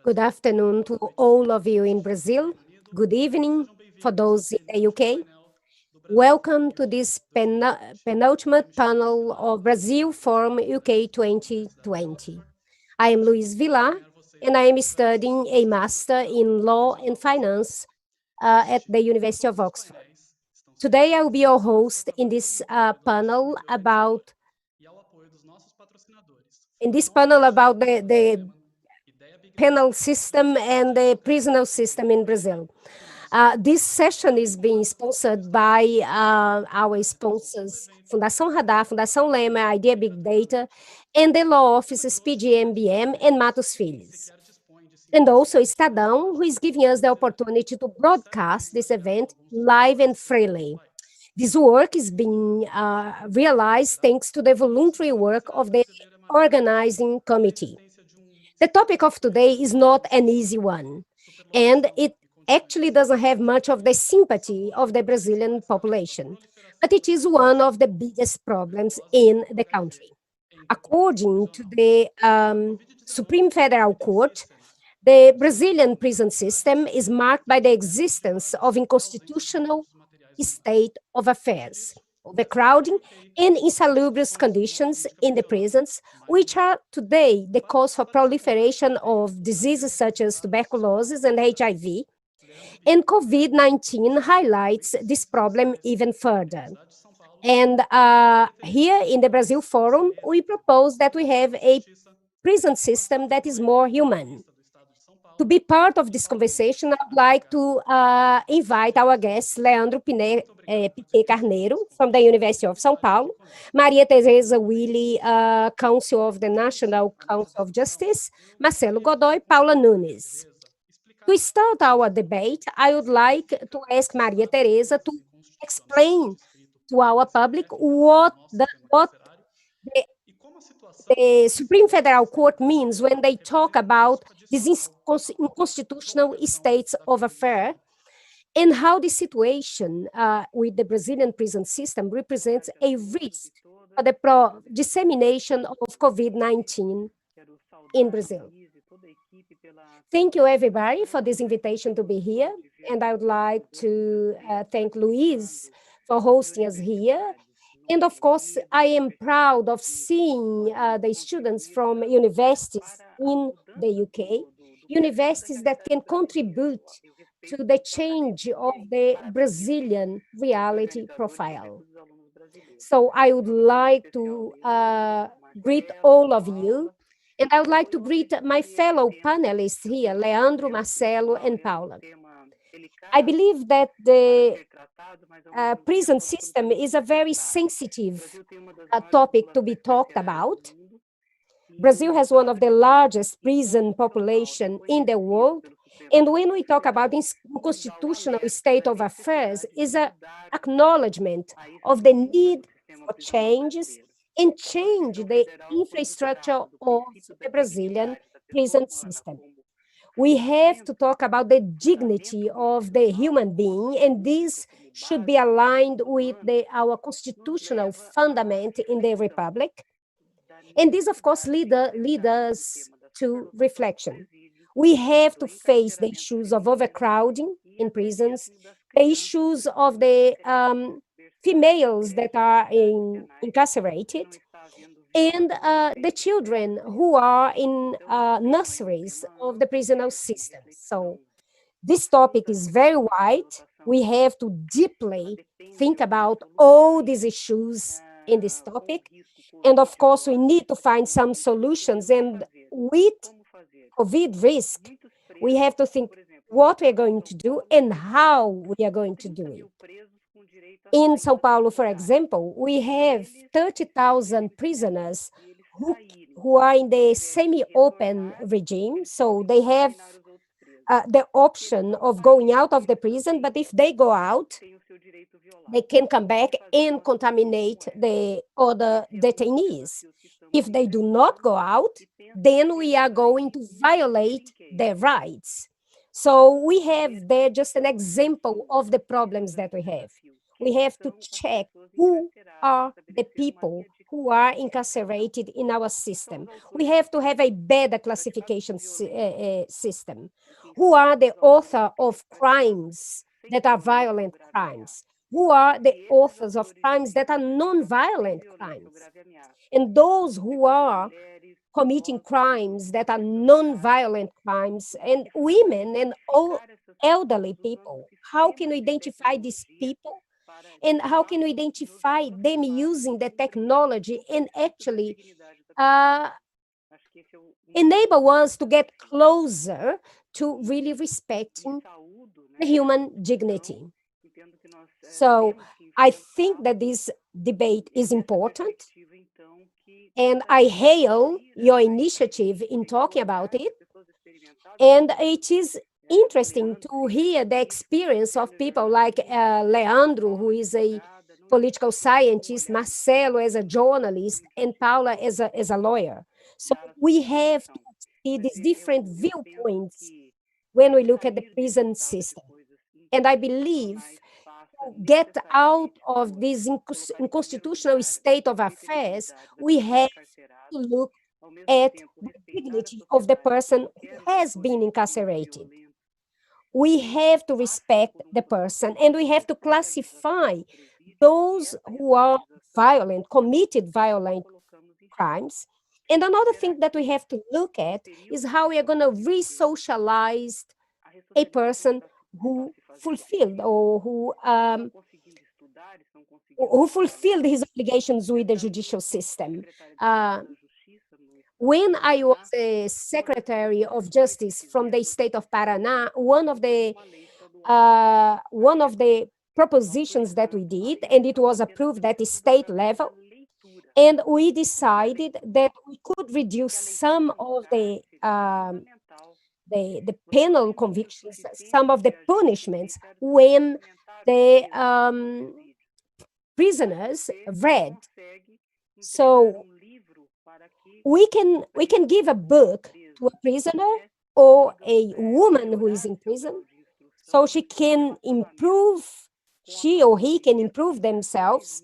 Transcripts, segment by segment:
Good afternoon to all of you in Brazil. Good evening for those in the UK. Welcome to this penultimate panel of Brazil Forum UK 2020. I am Luís Villar, and I am studying a Master in Law and Finance at the University of Oxford. Today, I will be your host in this panel about the penal system and the prisoner system in Brazil. This session is being sponsored by our sponsors, Fundação Radar, Fundação Lema, Idea Big Data, and the law offices PGMBM and Matos Filhos. And also Estadão, who is giving us the opportunity to broadcast this event live and freely. This work is being realized thanks to the voluntary work of the organizing committee. The topic of today is not an easy one, and it actually doesn't have much of the sympathy of the Brazilian population, but it is one of the biggest problems in the country. According to the Supreme Federal Court, the Brazilian prison system is marked by the existence of unconstitutional state of affairs, overcrowding, and insalubrious conditions in the prisons, which are today the cause for proliferation of diseases such as tuberculosis and HIV. And COVID-19 highlights this problem even further. And here in the Brazil Forum, we propose that we have a prison system that is more human. To be part of this conversation, I'd like to invite our guests, Leandro Piquet Carneiro from the University of São Paulo, Maria Tereza Uille, counsellor of the National Council of Justice, Marcelo Godoy, Paula Nunes. To start our debate, I would like to ask Maria Tereza to explain to our public what the Supreme Federal Court means when they talk about these unconstitutional states of affair, and how the situation with the Brazilian prison system represents a risk for the dissemination of COVID-19 in Brazil. Thank you, everybody, for this invitation to be here, and I would like to thank Luís for hosting us here. And of course, I am proud of seeing the students from universities in the UK, universities that can contribute to the change of the Brazilian reality profile. So I would like to greet all of you, and I would like to greet my fellow panelists here, Leandro, Marcelo, and Paula. I believe that the prison system is a very sensitive topic to be talked about. Brazil has one of the largest prison population in the world. And when we talk about this constitutional state of affairs, is an acknowledgement of the need for changes and change the infrastructure of the Brazilian prison system. We have to talk about the dignity of the human being, and this should be aligned with our constitutional fundament in the Republic. And this, of course, lead us to reflection. We have to face the issues of overcrowding in prisons, the issues of the females that are incarcerated, and the children who are in nurseries of the prisoner system. So this topic is very wide. We have to deeply think about all these issues in this topic. And of course, we need to find some solutions. And with COVID risk, we have to think what we're going to do and how we are going to do it. In São Paulo, for example, we have 30,000 prisoners who are in the semi-open regime. So they have the option of going out of the prison, but if they go out, they can come back and contaminate the other detainees. If they do not go out, then we are going to violate their rights. So we have there just an example of the problems that we have. We have to check who are the people who are incarcerated in our system. We have to have a better classification system. Who are the author of crimes that are violent crimes? Who are the authors of crimes that are non-violent crimes? And those who are committing crimes that are non-violent crimes, and women and all elderly people, how can we identify these people? And how can we identify them using the technology and actually enable us to get closer to really respecting the human dignity? So I think that this debate is important, and I hail your initiative in talking about it. And it is interesting to hear the experience of people like Leandro, who is a political scientist, Marcelo as a journalist, and Paula as a lawyer. So we have to see these different viewpoints when we look at the prison system. And I believe to get out of this unconstitutional state of affairs, we have to look at the dignity of the person who has been incarcerated. We have to respect the person, and we have to classify those who are violent, committed violent crimes. And another thing that we have to look at is how we are going to re-socialize a person who fulfilled or who fulfilled his obligations with the judicial system. When I was a Secretary of Justice from the state of Paraná, one of the propositions that we did, and it was approved at the state level, and we decided that we could reduce some of the penal convictions, some of the punishments when the prisoners read. So we can give a book to a prisoner or a woman who is in prison, so she or he can improve themselves,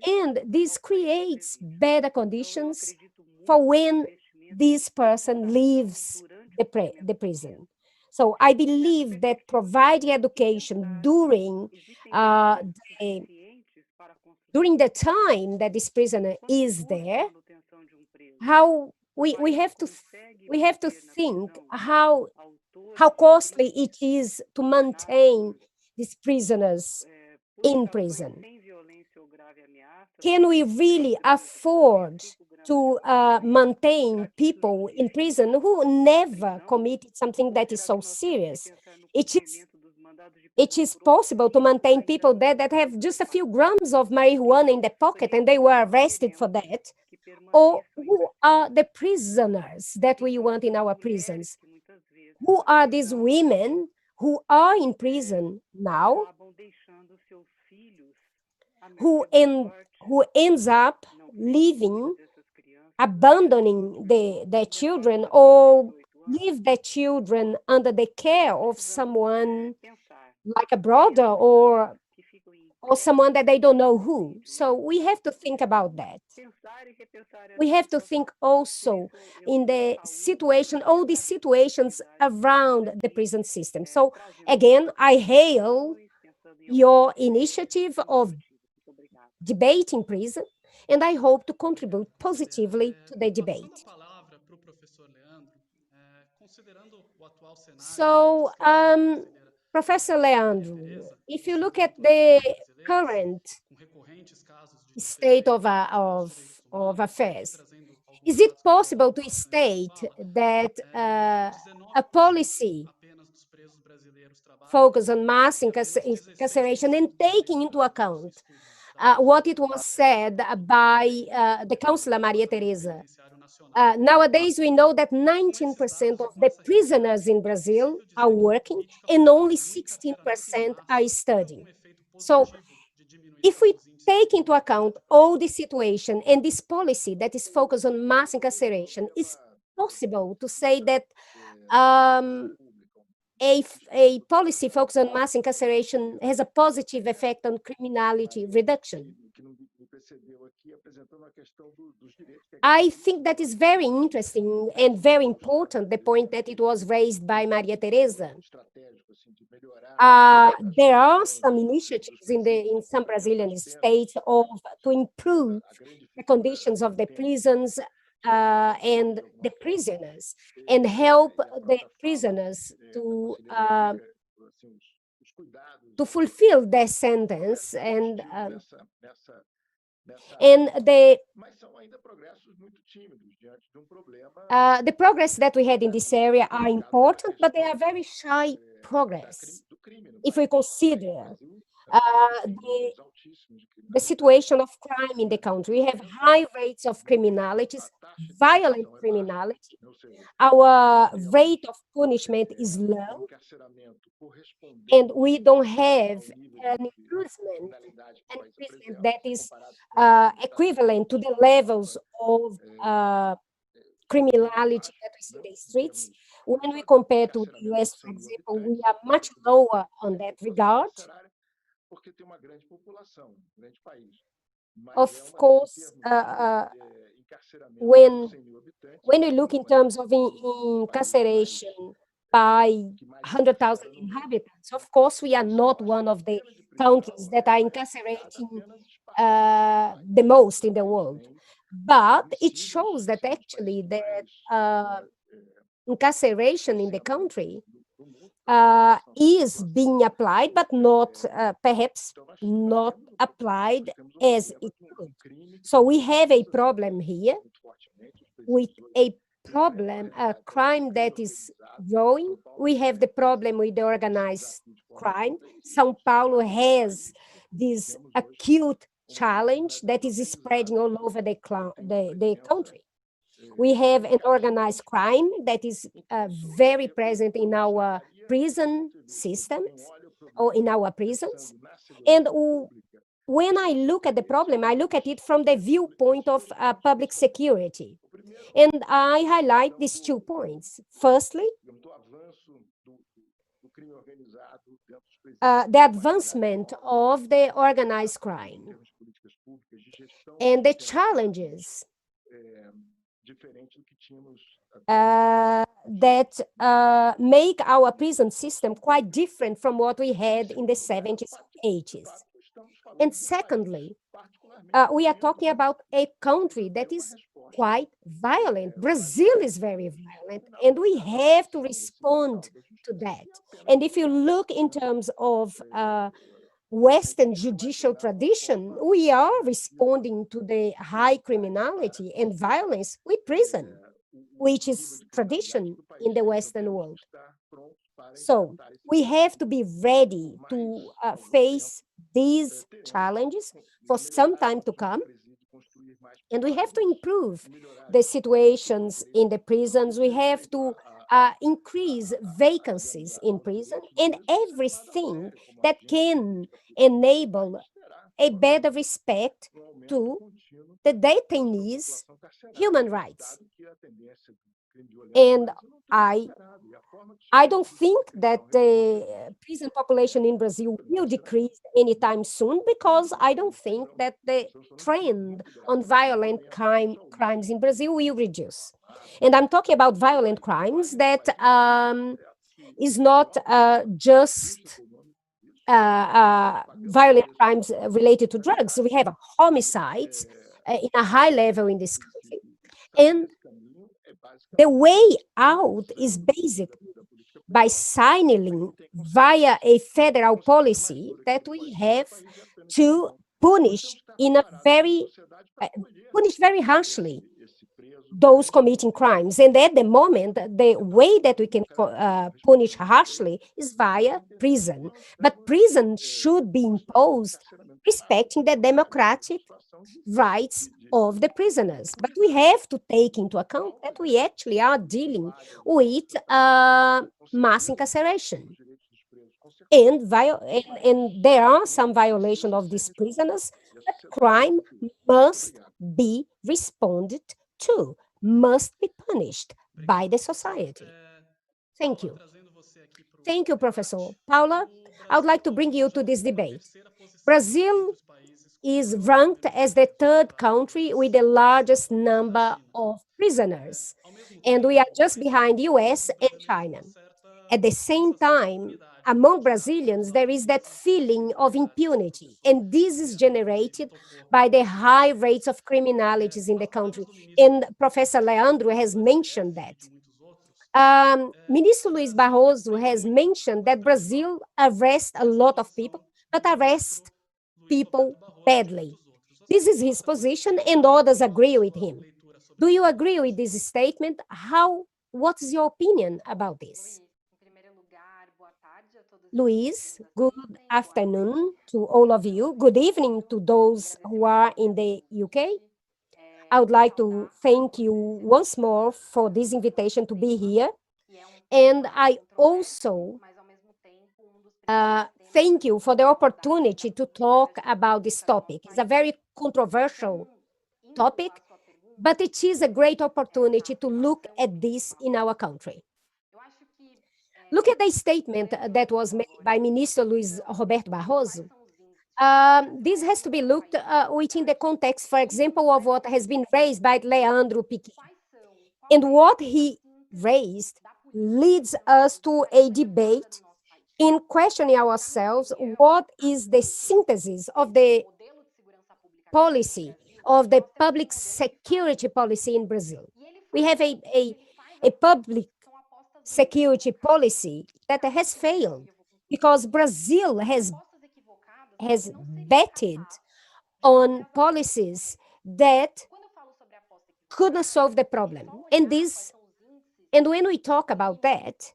and this creates better conditions for when this person leaves the prison. So I believe that providing education during the time that this prisoner is there, how we have to think how costly it is to maintain these prisoners in prison. Can we really afford to maintain people in prison who never committed something that is so serious? It is possible to maintain people there that have just a few grams of marijuana in their pocket and they were arrested for that. Or who are the prisoners that we want in our prisons? Who are these women who are in prison now, who ends up abandoning their children, or leave their children under the care of someone like a brother or someone that they don't know who? So we have to think about that. We have to think also in the situation, all these situations around the prison system. So again, I hail your initiative of debating prison, and I hope to contribute positively to the debate. So, Professor Leandro, if you look at the current state of affairs, is it possible to state that a policy focused on mass incarceration and taking into account what it was said by the counsellor Maria Tereza? Nowadays, we know that 19% of the prisoners in Brazil are working and only 16% are studying. So if we take into account all the situation and this policy that is focused on mass incarceration, it's possible to say that a policy focused on mass incarceration has a positive effect on criminality reduction. I think that is very interesting and very important, the point that it was raised by Maria Tereza. There are some initiatives in some Brazilian states to improve the conditions of the prisons and the prisoners, and help the prisoners to fulfill their sentence, and the progress that we had in this area are important, but they are very shy progress. If we consider the situation of crime in the country, we have high rates of criminality, violent criminality. Our rate of punishment is low, and we don't have an imprisonment that is equivalent to the levels of criminality that we see in the streets. When we compare to the US, for example, we are much lower on that regard. Of course, when we look in terms of incarceration by 100,000 inhabitants, of course, we are not one of the countries that are incarcerating the most in the world. But it shows that actually that incarceration in the country is being applied, but not perhaps not applied as it could. So we have a problem here with a crime that is growing. We have the problem with the organized crime. São Paulo has this acute challenge that is spreading all over the country. We have an organized crime that is very present in our prison systems or in our prisons. And when I look at the problem, I look at it from the viewpoint of public security. And I highlight these 2 points. Firstly, the advancement of the organized crime and the challenges that make our prison system quite different from what we had in the 70s and 80s. And secondly, we are talking about a country that is quite violent. Brazil is very violent, and we have to respond to that. And if you look in terms of Western judicial tradition, we are responding to the high criminality and violence with prison, which is tradition in the Western world. So we have to be ready to face these challenges for some time to come. And we have to improve the situations in the prisons. We have to increase vacancies in prison and everything that can enable a better respect to the detainees' human rights. And I don't think that the prison population in Brazil will decrease anytime soon, because I don't think that the trend on violent crimes in Brazil will reduce. And I'm talking about violent crimes that is not just violent crimes related to drugs. We have homicides in a high level in this country. And the way out is basically by signaling via a federal policy that we have to punish very harshly those committing crimes. And at the moment, the way that we can punish harshly is via prison. But prison should be imposed respecting the democratic rights of the prisoners. But we have to take into account that we actually are dealing with mass incarceration. And there are some violations of these prisoners, but crime must be responded to, must be punished by the society. Thank you. Thank you, Professor. Paula, I would like to bring you to this debate. Brazil is ranked as the third country with the largest number of prisoners, and we are just behind US and China. At the same time, among Brazilians, there is that feeling of impunity, and this is generated by the high rates of criminalities in the country. And Professor Leandro has mentioned that. Minister Luís Barroso has mentioned that Brazil arrests a lot of people, but arrests people badly. This is his position, and others agree with him. Do you agree with this statement? What is your opinion about this? Luís, good afternoon to all of you. Good evening to those who are in the UK. I would like to thank you once more for this invitation to be here. And I also thank you for the opportunity to talk about this topic. It's a very controversial topic, but it is a great opportunity to look at this in our country. Look at the statement that was made by Minister Luís Roberto Barroso. This has to be looked within the context, for example, of what has been raised by Leandro Piquet. And what he raised leads us to a debate in questioning ourselves what is the synthesis of the policy, of the public security policy in Brazil. We have a public security policy that has failed because Brazil has betted on policies that could not solve the problem. And when we talk about that,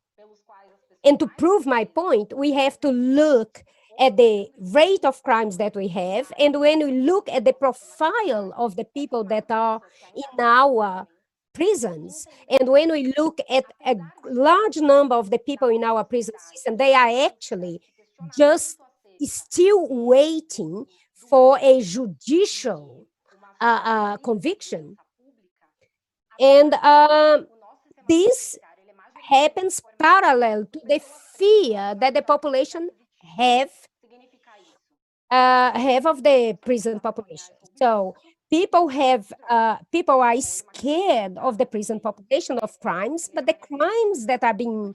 and to prove my point, we have to look at the rate of crimes that we have. And when we look at the profile of the people that are in our prisons, and when we look at a large number of the people in our prison system, they are actually just still waiting for a judicial conviction. And this happens parallel to the fear that the population have of the prison population. So people are scared of the prison population of crimes, but the crimes that are being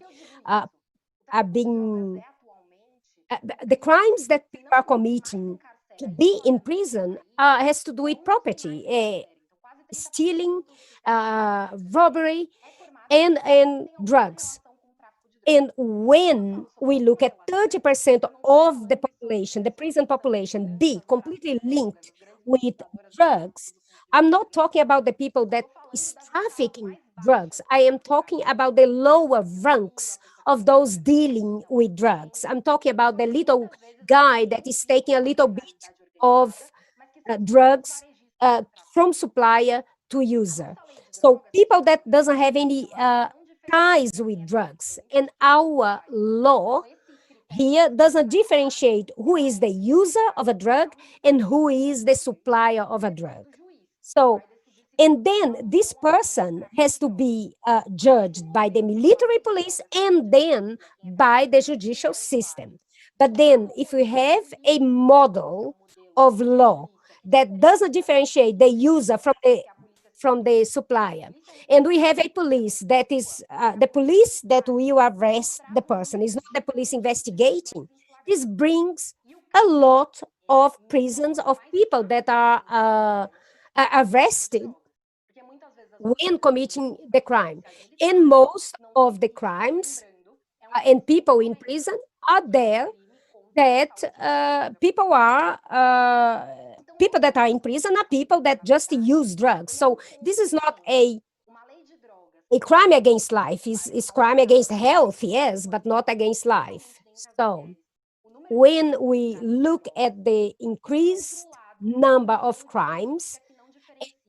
the crimes that people are committing to be in prison has to do with property, stealing, robbery, and drugs. And when we look at 30% of the population, the prison population, be completely linked with drugs, I'm not talking about the people that is trafficking drugs. I am talking about the lower ranks of those dealing with drugs. I'm talking about the little guy that is taking a little bit of drugs from supplier to user. So people that doesn't have any ties with drugs. And our law here doesn't differentiate who is the user of a drug and who is the supplier of a drug. So, and then this person has to be judged by the military police and then by the judicial system. But then if we have a model of law that doesn't differentiate the user from the supplier, and we have a police that is the police that will arrest the person, is not the police investigating, this brings a lot of prisons of people that are arrested when committing the crime. And most of the crimes and people in prison are there that people that are in prison are people that just use drugs. So this is not a crime against life. It's crime against health, yes, but not against life. So when we look at the increased number of crimes,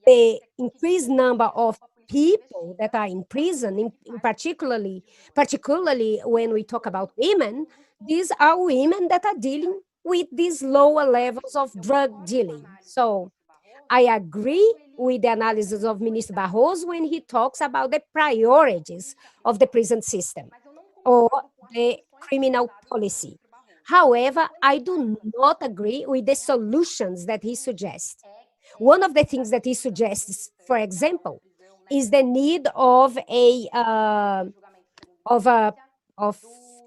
the increased number of people that are in prison, in particularly when we talk about women, these are women that are dealing with these lower levels of drug dealing. So I agree with the analysis of Minister Barroso when he talks about the priorities of the prison system or the criminal policy. However, I do not agree with the solutions that he suggests. One of the things that he suggests, for example, is the need of of a of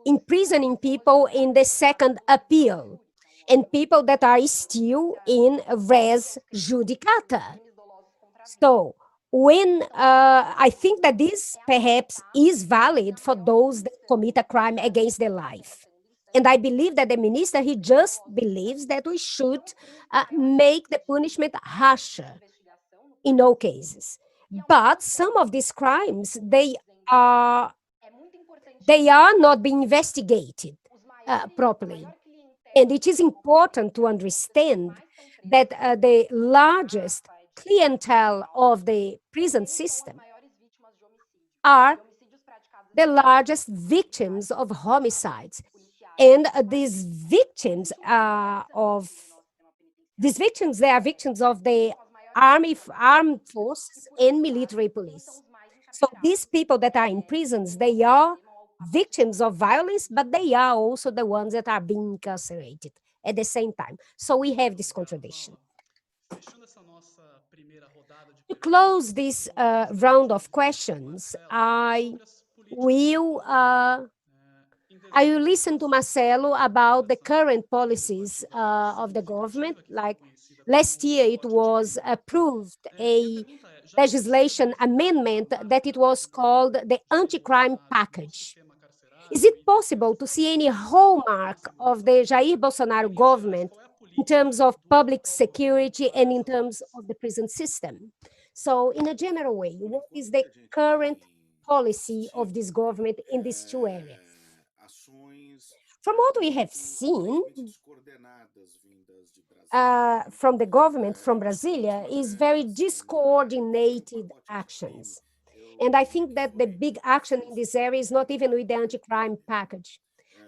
imprisoning people in the second appeal and people that are still in res judicata. So when I think that this perhaps is valid for those that commit a crime against their life. And I believe that the minister, he just believes that we should make the punishment harsher in all cases. But some of these crimes, are they are not being investigated properly. And it is important to understand that the largest clientele of the prison system are the largest victims of homicides. And these victims, they are victims of the armed forces and military police. So these people that are in prisons, they are victims of violence, but they are also the ones that are being incarcerated at the same time. So we have this contradiction. To close this round of questions, will uh, I will listen to Marcelo about the current policies of the government. Like last year, it was approved a legislation amendment that it was called the anti-crime package. Is it possible to see any hallmark of the Jair Bolsonaro government in terms of public security and in terms of the prison system? So in a general way, what is the current policy of this government in these two areas? From what we have seen from the government from Brasilia is very discoordinated actions. And I think that the big action in this area is not even with the anti-crime package.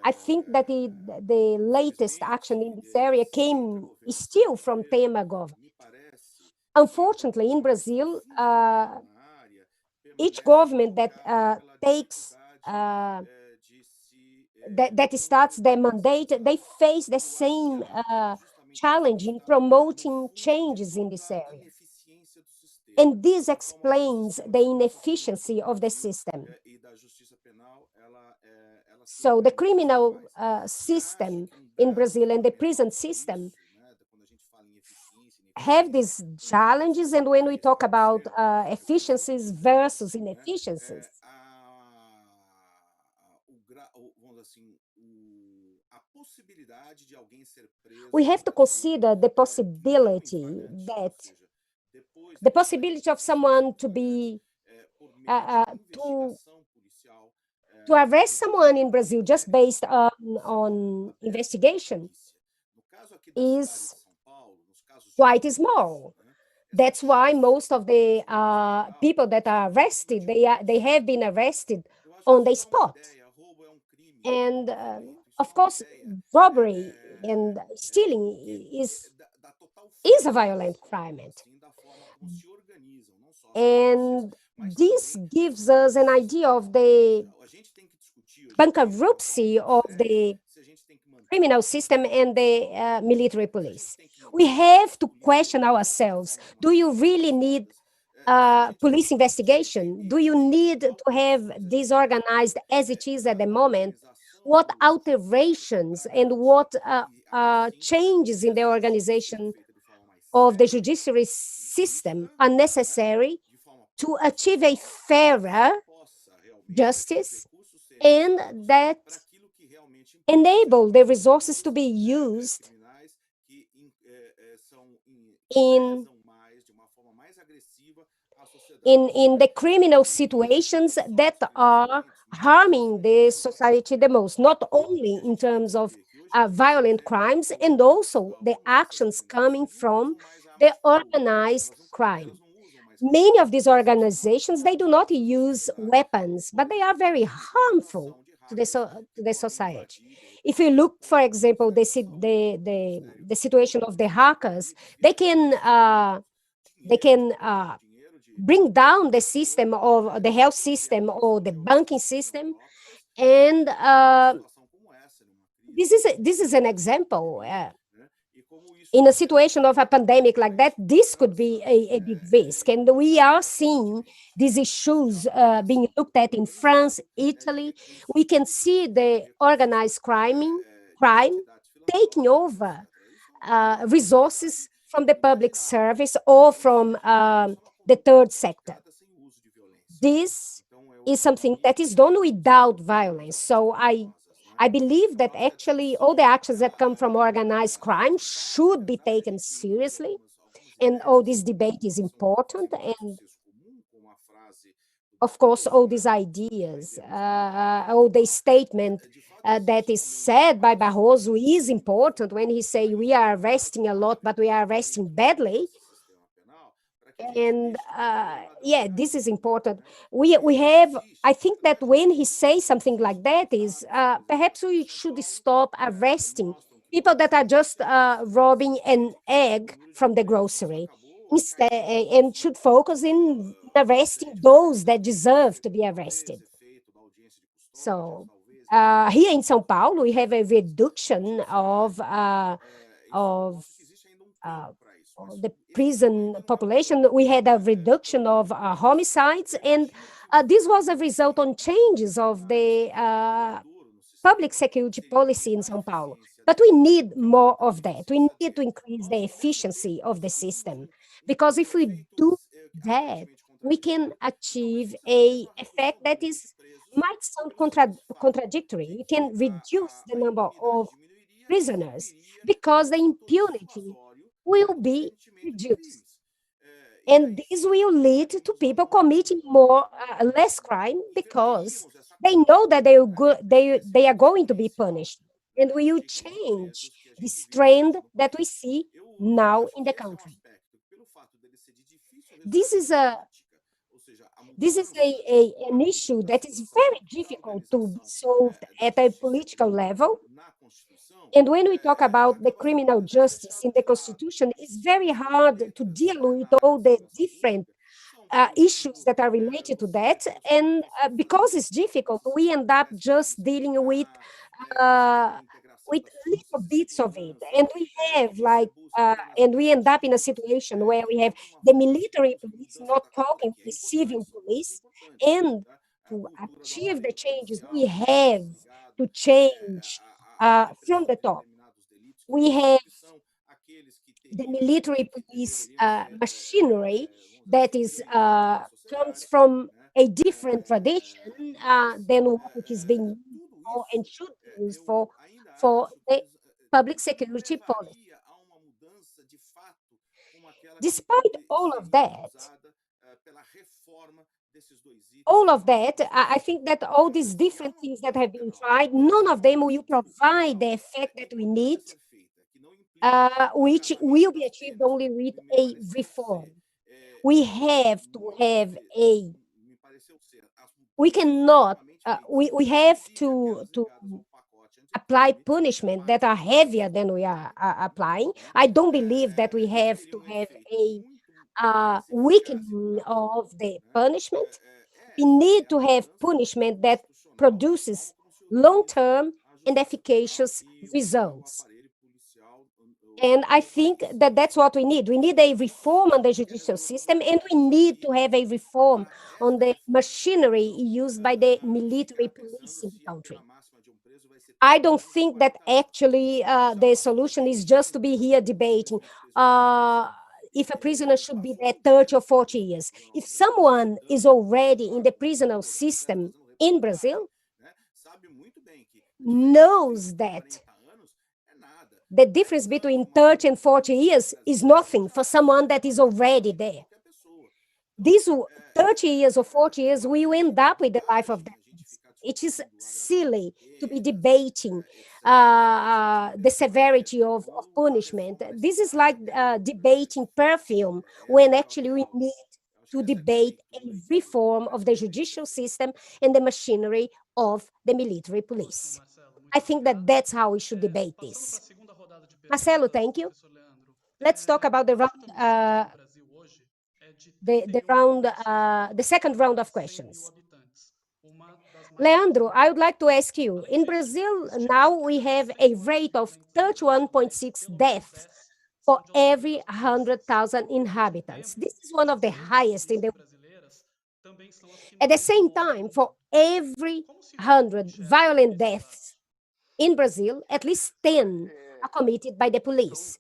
I think that the latest action in this area came still from Temer government. Unfortunately, in Brazil, each government that takes that starts their mandate, they face the same challenge in promoting changes in this area. And this explains the inefficiency of the system. So the criminal system in Brazil and the prison system have these challenges. And when we talk about efficiencies versus inefficiencies, we have to consider the possibility of someone to be to arrest someone in Brazil just based on investigation is quite small. That's why most of the people that are arrested, they have been arrested on the spot. And of course, robbery and stealing is a violent crime. And this gives us an idea of the bankruptcy of the criminal system and the military police. We have to question ourselves. Do you really need police investigation? Do you need to have disorganized as it is at the moment? What alterations and what changes in the organization of the judiciary system are necessary to achieve a fairer justice and that enable the resources to be used in the criminal situations that are harming the society the most, not only in terms of violent crimes and also the actions coming from the organized crime. Many of these organizations, they do not use weapons, but they are very harmful to the society. If you look, for example, the situation of the hackers, they can bring down the system of the health system or the banking system, and this is an example. In a situation of a pandemic like that, this could be a big risk. And we are seeing these issues being looked at in France, Italy. We can see the organized crime taking over resources from the public service or from the third sector. This is something that is done without violence. So I believe that actually all the actions that come from organized crime should be taken seriously. And all this debate is important. And of course, all these ideas, all the statement that is said by Barroso is important when he say we are arresting a lot, but we are arresting badly. And yeah, this is important. We have, I think that when he says something like that is perhaps we should stop arresting people that are just robbing an egg from the grocery instead, and should focus in arresting those that deserve to be arrested. So here in São Paulo, we have a reduction of uh, the prison population. We had a reduction of homicides, and this was a result on changes of the public security policy in São Paulo. But we need more of that. We need to increase the efficiency of the system, because if we do that, we can achieve a effect that is might sound contradictory. We can reduce the number of prisoners because the impunity will be reduced. And this will lead to people committing less crime because they know that they are going to be punished. And we will change this trend that we see now in the country. This is an issue that is very difficult to be solved at a political level. And when we talk about the criminal justice in the Constitution, it's very hard to deal with all the different issues that are related to that. And because it's difficult, we end up just dealing with little bits of it. And we have and we end up in a situation where we have the military police not talking to the civil police. And to achieve the changes, we have to change from the top. We have the military police machinery that is comes from a different tradition than what it is being used for and should be used for the public security policy. Despite all of that, I think that all these different things that have been tried, none of them will provide the effect that we need, which will be achieved only with a reform. We have to have we cannot, we have to apply punishment that are heavier than we are applying. I don't believe that we have to have a weakening of the punishment. We need to have punishment that produces long-term and efficacious results. And I think that that's what we need. We need a reform on the judicial system, and we need to have a reform on the machinery used by the military police in the country. I don't think that actually the solution is just to be here debating if a prisoner should be there 30 or 40 years. If someone is already in the prisoner system in Brazil, knows that the difference between 30 and 40 years is nothing for someone that is already there. These 30 years or 40 years, we will end up with the life of that person. It is silly to be debating the severity of punishment. This is like debating perfume when actually we need to debate a reform of the judicial system and the machinery of the military police. I think that that's how we should debate this. Marcelo, thank you. Let's talk about the second round of questions. Leandro, I would like to ask you, in Brazil, now we have a rate of 31.6 deaths for every 100,000 inhabitants. This is one of the highest in the. At the same time, for every 100 violent deaths in Brazil, at least 10 are committed by the police.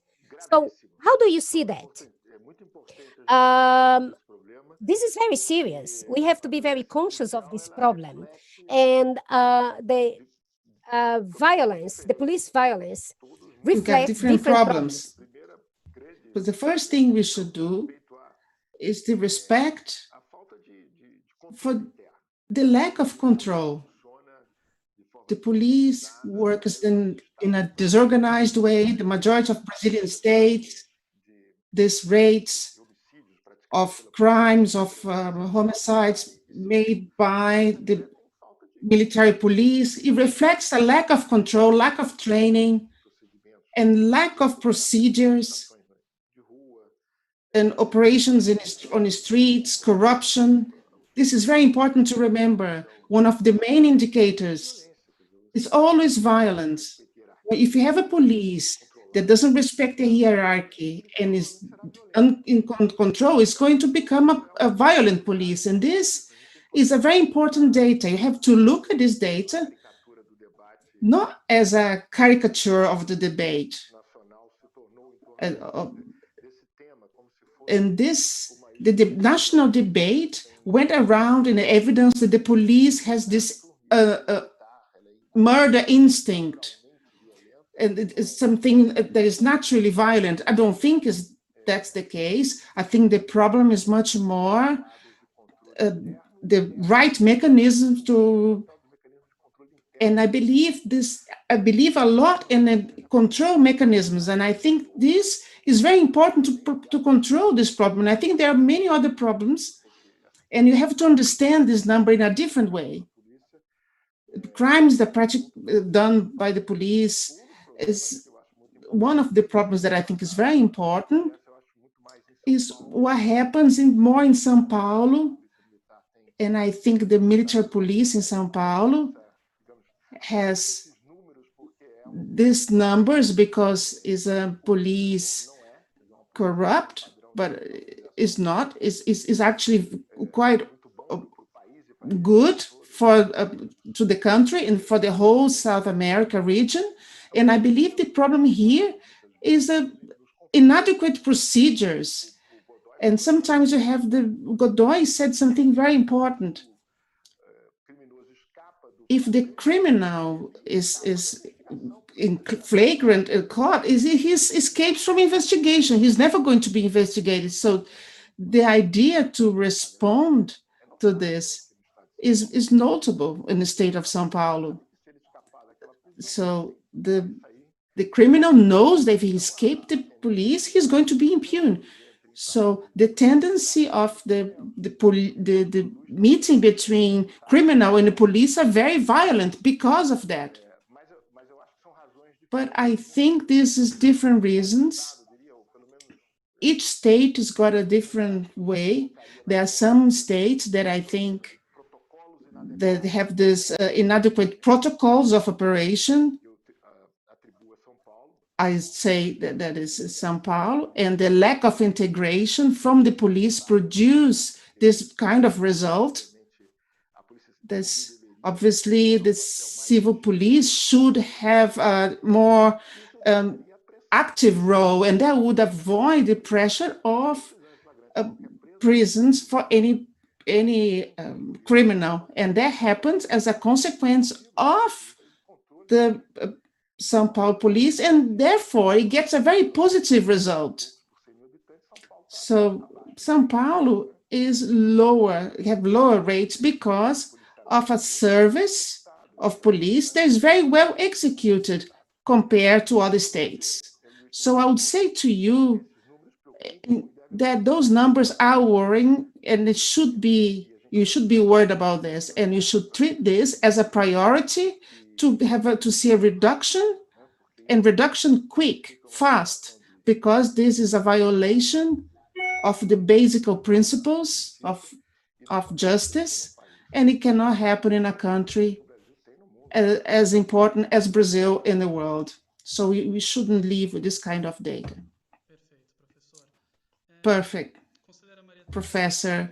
So how do you see that? This is very serious. We have to be very conscious of this problem. And the violence, the police violence, We've got reflects different different problems. But the first thing we should do is the respect for the lack of control. The police works in a disorganized way. The majority of Brazilian states, these rates of crimes, of homicides made by the military police, it reflects a lack of control, lack of training, and lack of procedures and operations on the streets, corruption. This is very important to remember. One of the main indicators is always violence. If you have a police that doesn't respect the hierarchy and is in control, it's going to become a violent police. And this is a very important data. You have to look at this data not as a caricature of the debate. And the national debate went around in the evidence that the police has this murder instinct, and it's something that is naturally violent. I don't think that's the case. I think the problem is much more the right mechanisms to, and I believe a lot in the control mechanisms, and I think this is very important to control this problem. And I think there are many other problems, and you have to understand this number in a different way. Crimes that are done by the police is one of the problems that I think is very important, is what happens more in São Paulo. And I think the military police in São Paulo has these numbers because is a police corrupt, but is not, is actually quite good for to the country and for the whole South America region. And I believe the problem here is inadequate procedures. And sometimes you have Godoy said something very important. If the criminal is in flagrant caught, he escapes from investigation. He's never going to be investigated. So the idea to respond to this is notable in the state of São Paulo. So the criminal knows that if he escaped the police, he's going to be impugned. So the tendency of the meeting between criminal and the police are very violent because of that. But I think this is different reasons. Each state has got a different way. There are some states that I think that have this inadequate protocols of operation. I say that is São Paulo, and the lack of integration from the police produce this kind of result. Obviously, the civil police should have a more active role, and that would avoid the pressure of prisons for any criminal, and that happens as a consequence of the São Paulo police, and therefore it gets a very positive result. So São Paulo is have lower rates because of a service of police that is very well executed compared to other states. So I would say to you that those numbers are worrying, and you should be worried about this, and you should treat this as a priority to see a reduction, and reduction quick, fast, because this is a violation of the basic principles of justice, and it cannot happen in a country as important as Brazil in the world. So we shouldn't leave with this kind of data. Perfect, Professor.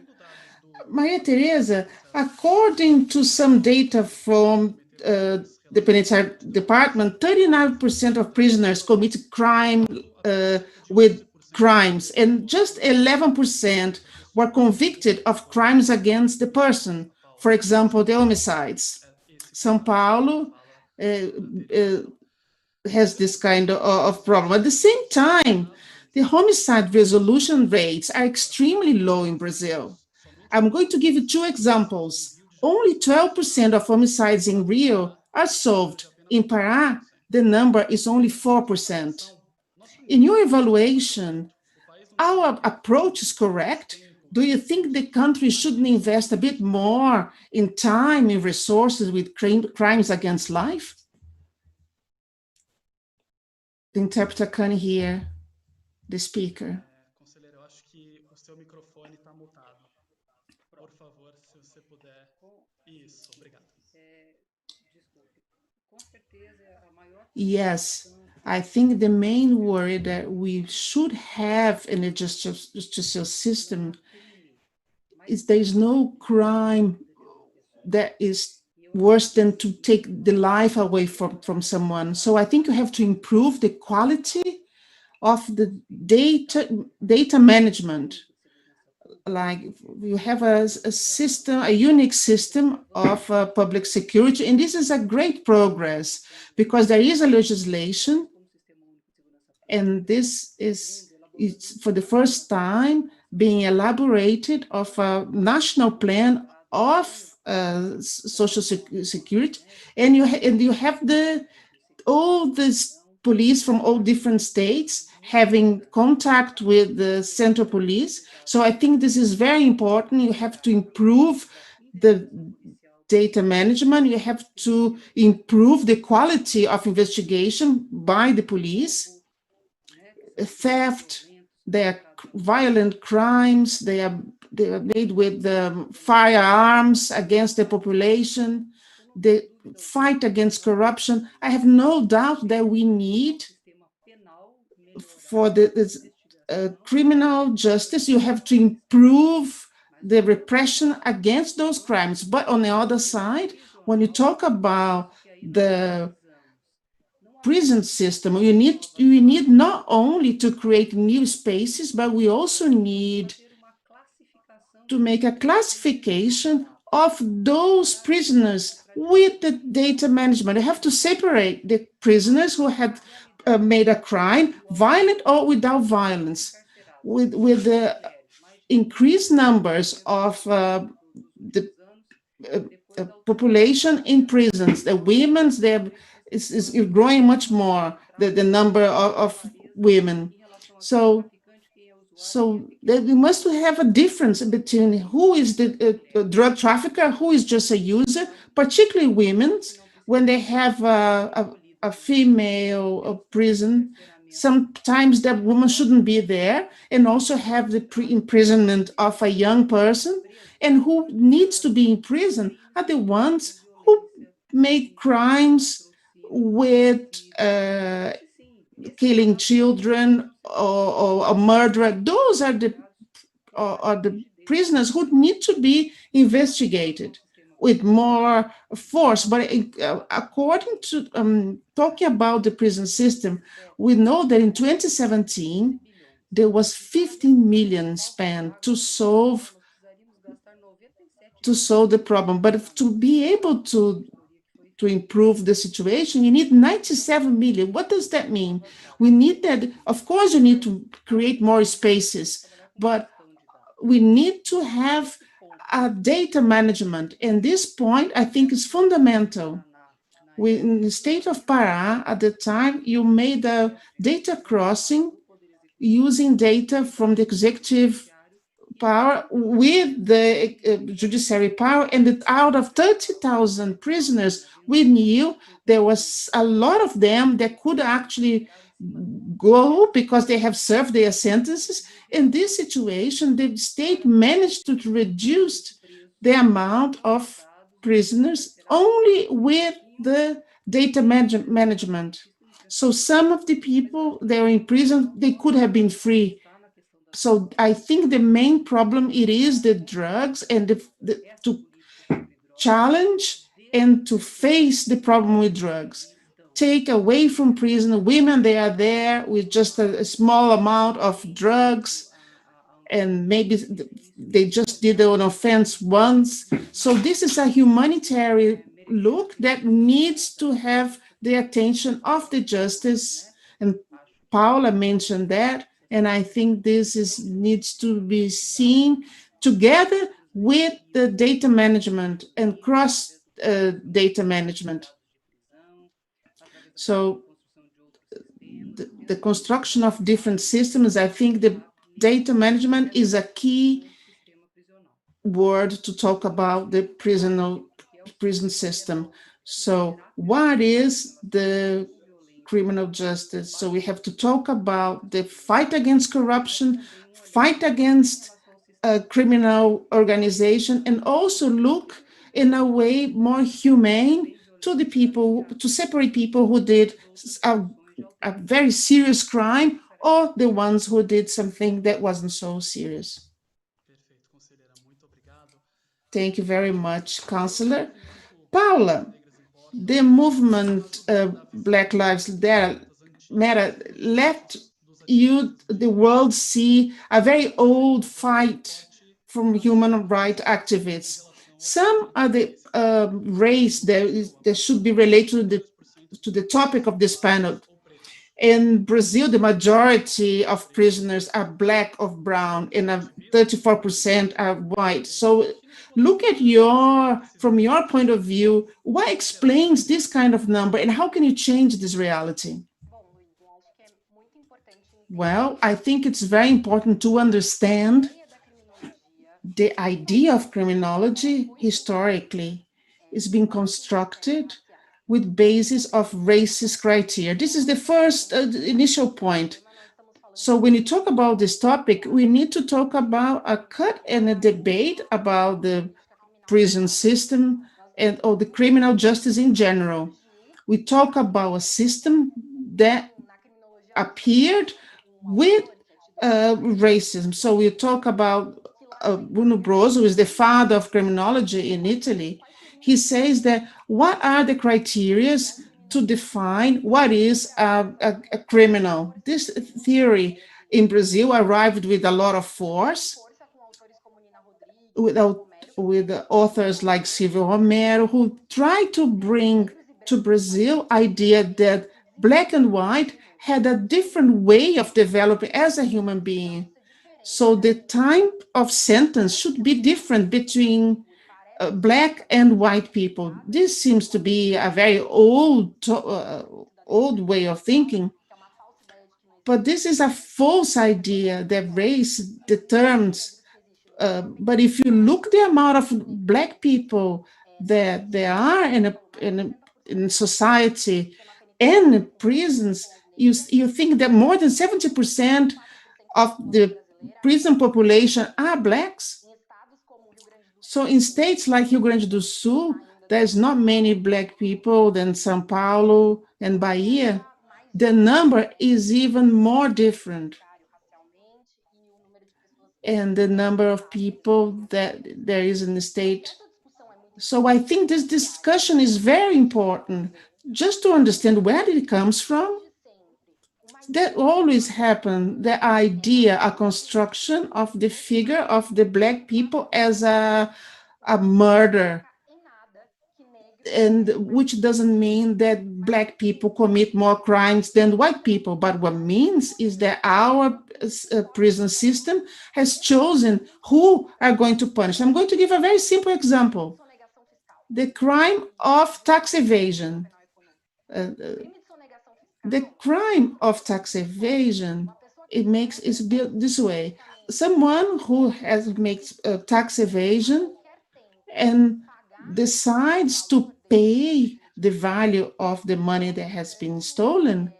Maria Tereza, according to some data from the penitentiary department, 39% of prisoners commit crime with crimes, and just 11% were convicted of crimes against the person. For example, the homicides. São Paulo has this kind of problem. At the same time, the homicide resolution rates are extremely low in Brazil. I'm going to give you two examples. Only 12% of homicides in Rio are solved. In Pará, the number is only 4%. In your evaluation, our approach is correct? Do you think the country shouldn't invest a bit more in time and resources with crimes against life? The interpreter can't hear the speaker. Yes, I think the main worry that we should have in the judicial system is there is no crime that is worse than to take the life away from someone. So I think you have to improve the quality of the data management. Like you have a system, a unique system of public security, and this is a great progress because there is a legislation, and this is it's for the first time being elaborated of a national plan of social security, and you have all this police from all different states having contact with the central police. So I think this is very important. You have to improve the data management. You have to improve the quality of investigation by the police. Theft, they are violent crimes. They are made with firearms against the population. The fight against corruption. I have no doubt that we need for the criminal justice, you have to improve the repression against those crimes. But on the other side, when you talk about the prison system, we need not only to create new spaces, but we also need to make a classification of those prisoners with the data management. You have to separate the prisoners who had made a crime, violent or without violence. With the increased numbers of the population in prisons, the women's is growing much more, the number of women. So we must have a difference between who is the drug trafficker, who is just a user, particularly women, when they have a female prison. Sometimes that woman shouldn't be there, and also have the imprisonment of a young person, and who needs to be in prison are the ones who make crimes with killing children or murder. Those are the prisoners who need to be investigated with more force. But according to talking about the prison system, we know that in 2017, there was 15 million spent to solve the problem. But to be able to improve the situation, you need 97 million. What does that mean? We need that, of course, you need to create more spaces, but we need to have a data management. And this point, I think, is fundamental. In the state of Pará, at the time, you made a data crossing using data from the executive power with the judiciary power, and that out of 30,000 prisoners, we knew there was a lot of them that could actually go because they have served their sentences. In this situation, the state managed to reduce the amount of prisoners only with the data management. So some of the people that are in prison, they could have been free. So I think the main problem, it is the drugs and to challenge and to face the problem with drugs. Take away from prison women, they are there with just a small amount of drugs, and maybe they just did an offense once. So this is a humanitarian look that needs to have the attention of the justice. And Paula mentioned that, and I think needs to be seen together with the data management and cross data management. So the construction of different systems, I think the data management is a key word to talk about the prison system. So what is the criminal justice? So we have to talk about the fight against corruption, fight against criminal organization, and also look in a way more humane to the people, to separate people who did a very serious crime or the ones who did something that wasn't so serious. Thank you very much, Counselor. Paula, the movement Black Lives Matter let the world see a very old fight from human rights activists. Some are the race that should be related to the topic of this panel. In Brazil, the majority of prisoners are black or brown, and 34% are white. So look at from your point of view, what explains this kind of number, and how can you change this reality? Well, I think it's very important to understand the idea of criminology historically is being constructed with basis of racist criteria. This is the first initial point. So when you talk about this topic, we need to talk about a cut and a debate about the prison system or the criminal justice in general. We talk about a system that appeared with racism. So we talk about Bruno Broso, who is the father of criminology in Italy. He says that what are the criteria to define what is a criminal? This theory in Brazil arrived with a lot of force, with authors like Silvio Romero, who tried to bring to Brazil idea that black and white had a different way of developing as a human being. So the type of sentence should be different between black and white people. This seems to be a very old way of thinking, but this is a false idea that race determines. But if you look the amount of black people that there are in society and prisons, you think that more than 70% of the prison population are blacks. So in states like Rio Grande do Sul, there's not many black people than São Paulo and Bahia. The number is even more different. And the number of people that there is in the state. So I think this discussion is very important, just to understand where it comes from. That always happened, the idea, a construction of the figure of the black people as a murder, and which doesn't mean that black people commit more crimes than white people, but what means is that our prison system has chosen who are going to punish. I'm going to give a very simple example. The crime of tax evasion. The crime of tax evasion, is built this way. Someone who makes tax evasion and decides to pay the value of the money that has been stolen,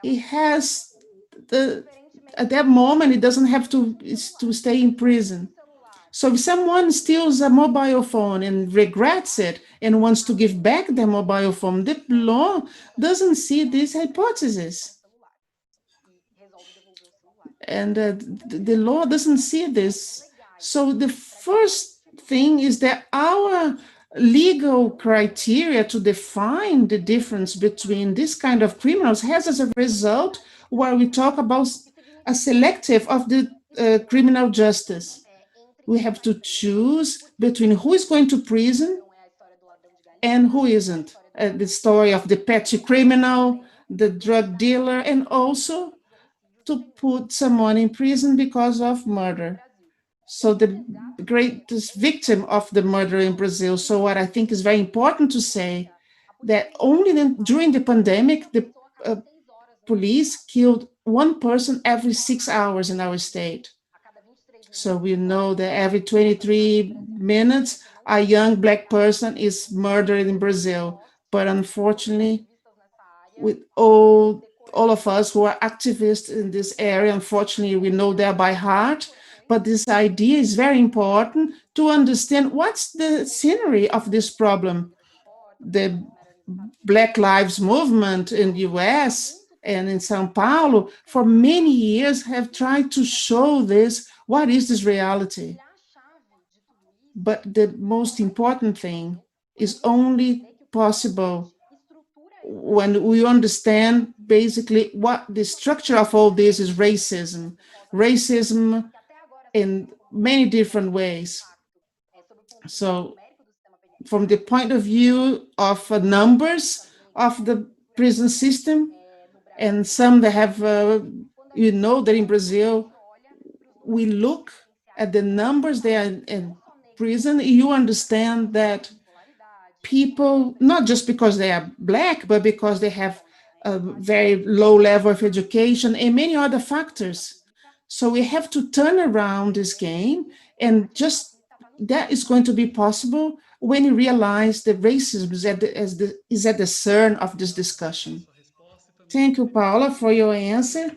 it has at that moment, it doesn't have to stay in prison. So if someone steals a mobile phone and regrets it and wants to give back the mobile phone, the law doesn't see this hypothesis. And the law doesn't see this. So the first thing is that our legal criteria to define the difference between this kind of criminals has as a result where we talk about a selective of the criminal justice. We have to choose between who is going to prison and who isn't. The story of the petty criminal, the drug dealer, and also to put someone in prison because of murder. So the greatest victim of the murder in Brazil. So what I think is very important to say that only during the pandemic, the police killed one person every 6 hours in our state. So we know that every 23 minutes, a young Black person is murdered in Brazil. But unfortunately, with all of us who are activists in this area, unfortunately, we know that by heart. But this idea is very important to understand what's the scenery of this problem. The Black Lives Movement in the US and in Sao Paulo for many years have tried to show this, what is this reality? But the most important thing is only possible when we understand basically what the structure of all this is: racism in many different ways. So from the point of view of numbers of the prison system, and some that have, that in Brazil, we look at the numbers there in prison, you understand that people, not just because they are Black, but because they have a very low level of education and many other factors. So we have to turn around this game, and just that is going to be possible when you realize that racism is at the center of this discussion. Thank you, Paula, for your answer.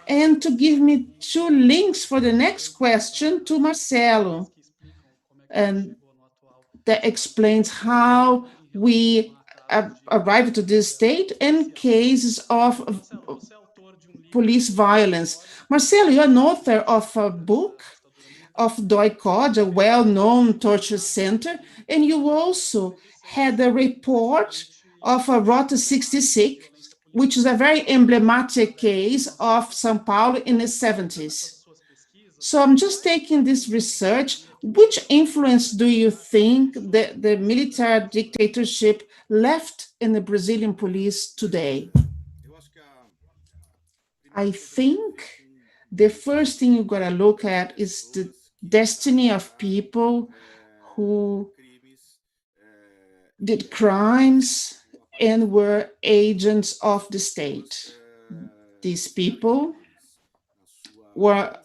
And to give me 2 links for the next question to Marcelo. And that explains how we arrived to this state and cases of police violence. Marcelo, you're an author of a book of DOI-COD, a well-known torture center, and you also had a report of a Rota 66, which is a very emblematic case of São Paulo in the 70s. So I'm just taking this research. Which influence do you think that the military dictatorship left in the Brazilian police today? I think the first thing you gotta look at is the destiny of people who did crimes and were agents of the state. These people were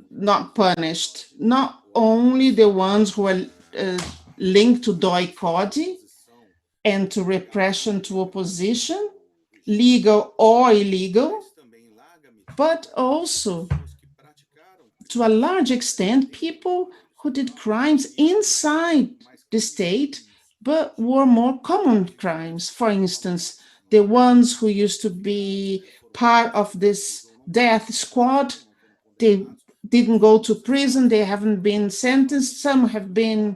not punished, not only the ones who are linked to DOI-COD and to repression to opposition, legal or illegal, but also, to a large extent, people who did crimes inside the state, but were more common crimes. For instance, the ones who used to be part of this death squad, they didn't go to prison, they haven't been sentenced, some have been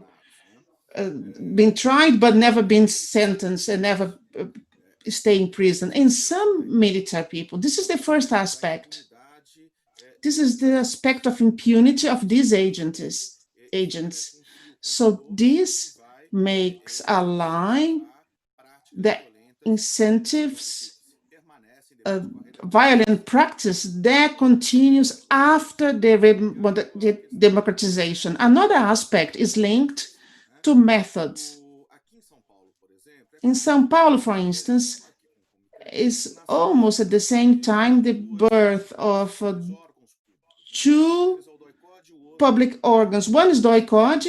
tried but never been sentenced and never stay in prison. And some military people, this is the first aspect. This is the aspect of impunity of these agents. So this makes a line that incentives violent practice that continues after the democratization. Another aspect is linked to methods. In São Paulo, for instance, is almost at the same time the birth of 2 public organs. One is DOI-COD,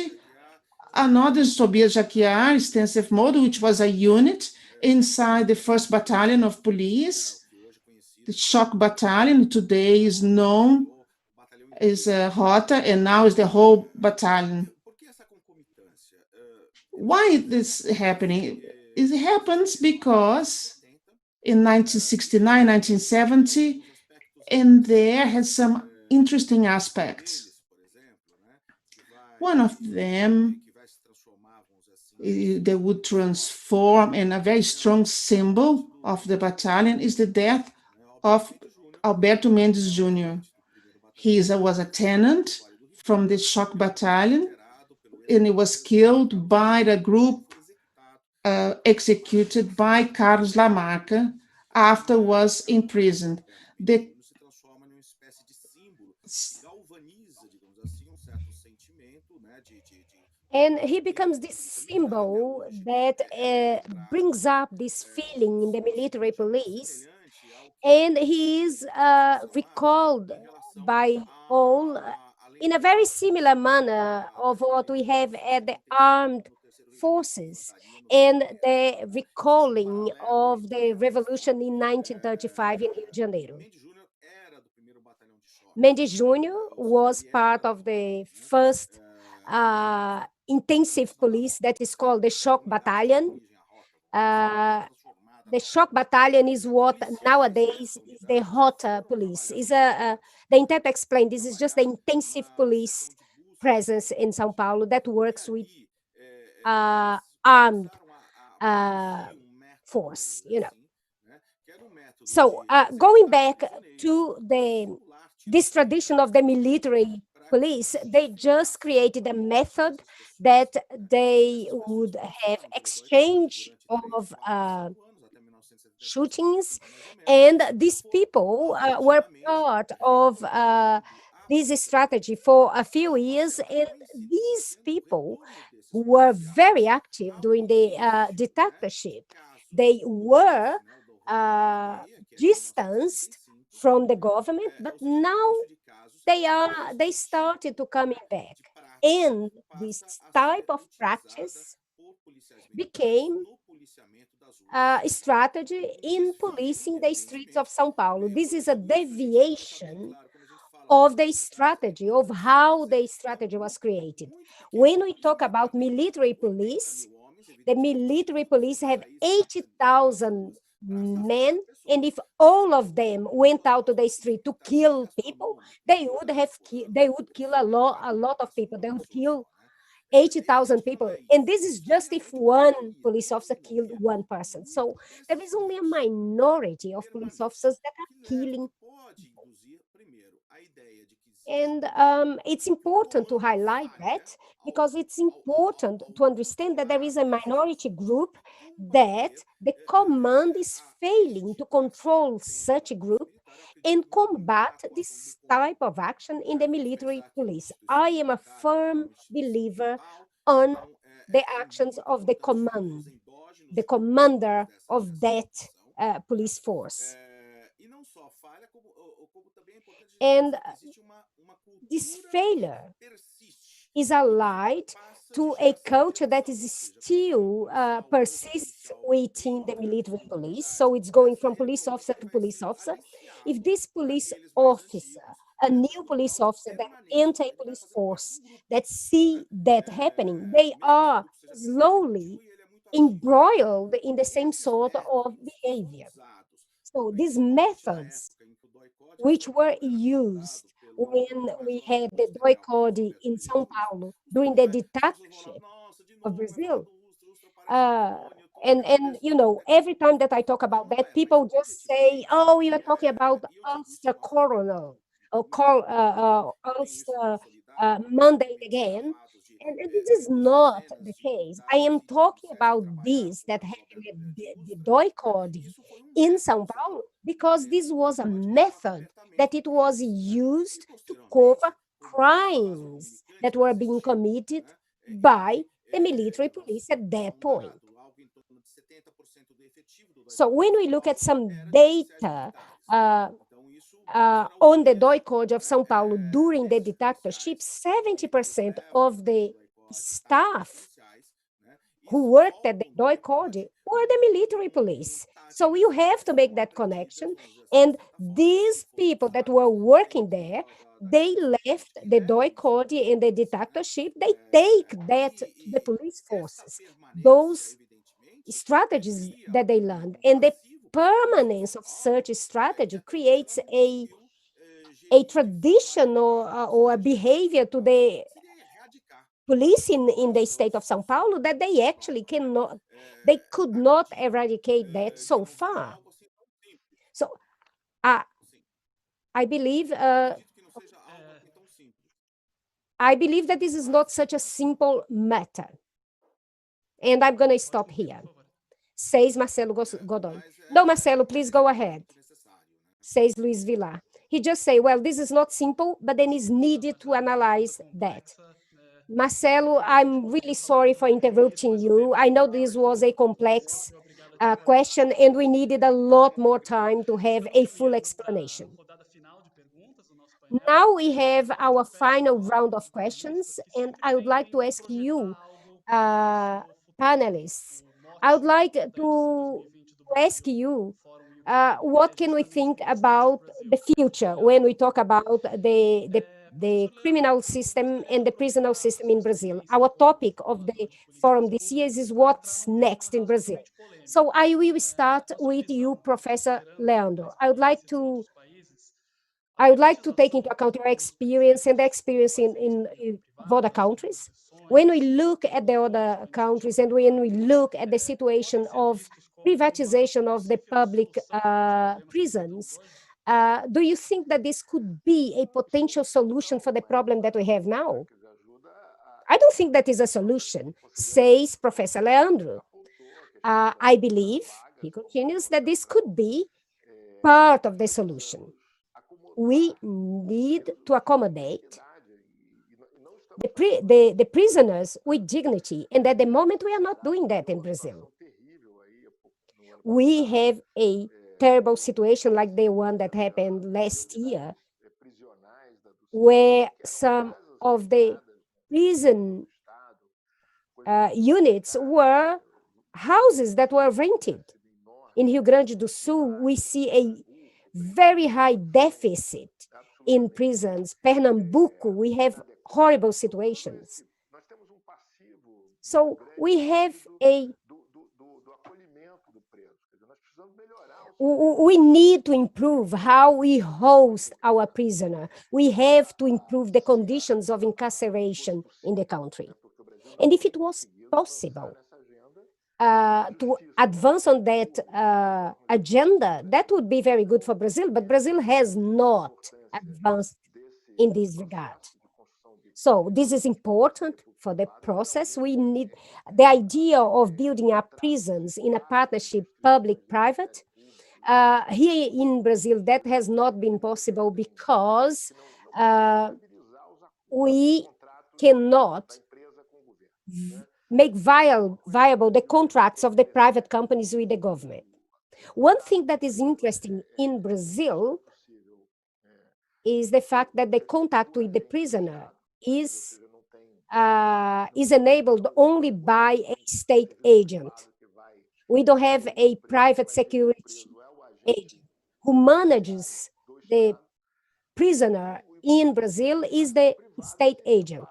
another is Tobias Jaquiar, extensive mode, which was a unit inside the 1st Battalion of Police, the Shock Battalion, today is known is Rota, and now is the whole battalion. Why this happening? It happens because in 1969, 1970, and there has some interesting aspects. One of them, they would transform, and a very strong symbol of the battalion is the death of Alberto Mendes Jr. He was a tenant from the shock battalion, and he was killed by the group executed by Carlos Lamarca after was imprisoned. And he becomes this symbol that brings up this feeling in the military police, and he is recalled by all in a very similar manner of what we have at the armed forces and the recalling of the revolution in 1935 in Rio de Janeiro. Mendes Jr. was part of the first intensive police that is called the shock battalion. The shock battalion is what nowadays is the Rota police. The intent to explain this is just the intensive police presence in São Paulo that works with armed force, you know. So going back to this tradition of the military police, they just created a method that they would have exchange of shootings, and these people were part of this strategy for a few years, and these people were very active during the dictatorship. They were distanced from the government, but now they started to coming back, and this type of practice became a strategy in policing the streets of São Paulo. This is a deviation of the strategy, of how the strategy was created. When we talk about military police, the military police have 80,000 men, and if all of them went out to the street to kill people, they would kill a lot of people. They would kill 80,000 people. And this is just if one police officer killed one person. So there is only a minority of police officers that are killing people. And it's important to highlight that, because it's important to understand that there is a minority group that the command is failing to control such a group and combat this type of action in the military police. I am a firm believer on the actions of the command, the commander of that police force. And this failure is allied to a culture that is still persists within the military police. So it's going from police officer to police officer. If this police officer, a new police officer that enter a police force, that see that happening, they are slowly embroiled in the same sort of behavior. So these methods, which were used when we had the boycott in São Paulo during the dictatorship of Brazil. And you know, every time that I talk about that, people just say, "Oh, you are talking about Ulster Coronel or Ulster Monday again." And this is not the case. I am talking about this that happened at the boycott in São Paulo because this was a method that it was used to cover crimes that were being committed by the military police at that point. So when we look at some data on the boycott of São Paulo during the dictatorship, 70% of the staff who worked at the Doi Cordi were the military police. So you have to make that connection. And these people that were working there, they left the Doi Cordi and the dictatorship, they take that to the police forces. Those strategies that they learned. And the permanence of such a strategy creates a tradition or a behavior to the police in the state of Sao Paulo that they actually cannot, they could not eradicate that so far. So uh, I believe I believe that this is not such a simple matter. And I'm going to stop here, says Marcelo Godoy. No, Marcelo, please go ahead, says Luís Villar. He just say, well, this is not simple, but then it's needed to analyze that. Marcelo, I'm really sorry for interrupting you. I know this was a complex question, and we needed a lot more time to have a full explanation. Now we have our final round of questions, and I would like to ask you, panelists, I would like to ask you, what can we think about the future when we talk about the criminal system and the prisonal system in Brazil? Our topic of the forum this year is what's next in Brazil. So I will start with you, Professor Leandro. I would like to take into account your experience and the experience in other countries. When we look at the other countries and when we look at the situation of privatization of the public prisons, do you think that this could be a potential solution for the problem that we have now? I don't think that is a solution, says Professor Leandro. I believe, he continues, that this could be part of the solution. We need to accommodate the prisoners with dignity, and at the moment we are not doing that in Brazil. We have a terrible situation like the one that happened last year, where some of the prison units were houses that were rented. In Rio Grande do Sul, we see a very high deficit in prisons. Pernambuco, we have horrible situations. So we have we need to improve how we host our prisoner. We have to improve the conditions of incarceration in the country. And if it was possible to advance on that agenda, that would be very good for Brazil, but Brazil has not advanced in this regard. So this is important for the process. We need the idea of building up prisons in a partnership, public-private. Here in Brazil, that has not been possible because we cannot make viable the contracts of the private companies with the government. One thing that is interesting in Brazil is the fact that the contact with the prisoner is enabled only by a state agent. We don't have a private security agent who manages the prisoner in Brazil is the state agent.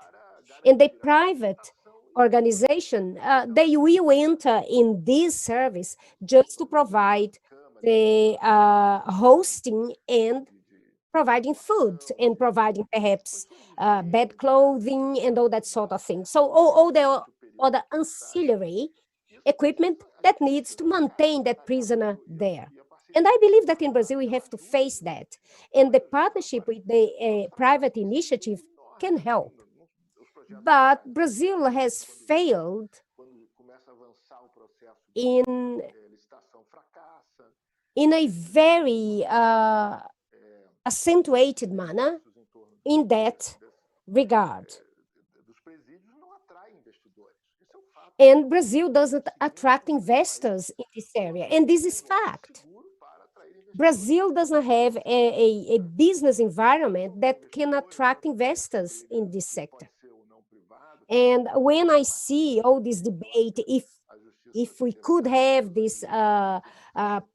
And the private organization, they will enter in this service just to provide the hosting and providing food and providing perhaps bed clothing and all that sort of thing. So all the other ancillary equipment that needs to maintain that prisoner there. And I believe that in Brazil, we have to face that. And the partnership with the private initiative can help. But Brazil has failed in a very accentuated manner in that regard. And Brazil doesn't attract investors in this area, and this is fact. Brazil doesn't have a business environment that can attract investors in this sector. And when I see all this debate, if we could have this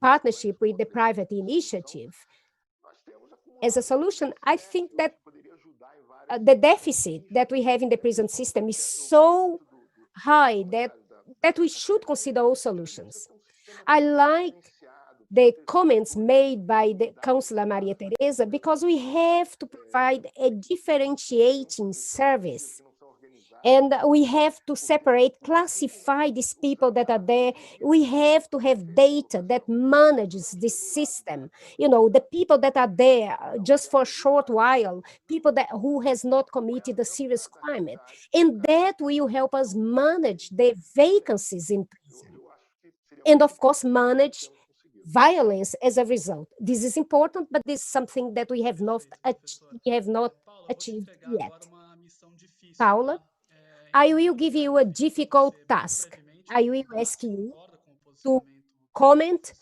partnership with the private initiative as a solution, I think that the deficit that we have in the prison system is so high that we should consider all solutions. I like the comments made by the councillor Maria Tereza, because we have to provide a differentiating service. And we have to separate, classify these people that are there. We have to have data that manages this system. You know, the people that are there just for a short while, people that who has not committed a serious crime. And that will help us manage the vacancies in prison. And of course, manage violence as a result. This is important, but this is something that we have not achieved yet. Paula, I will give you a difficult task. I will ask you to comment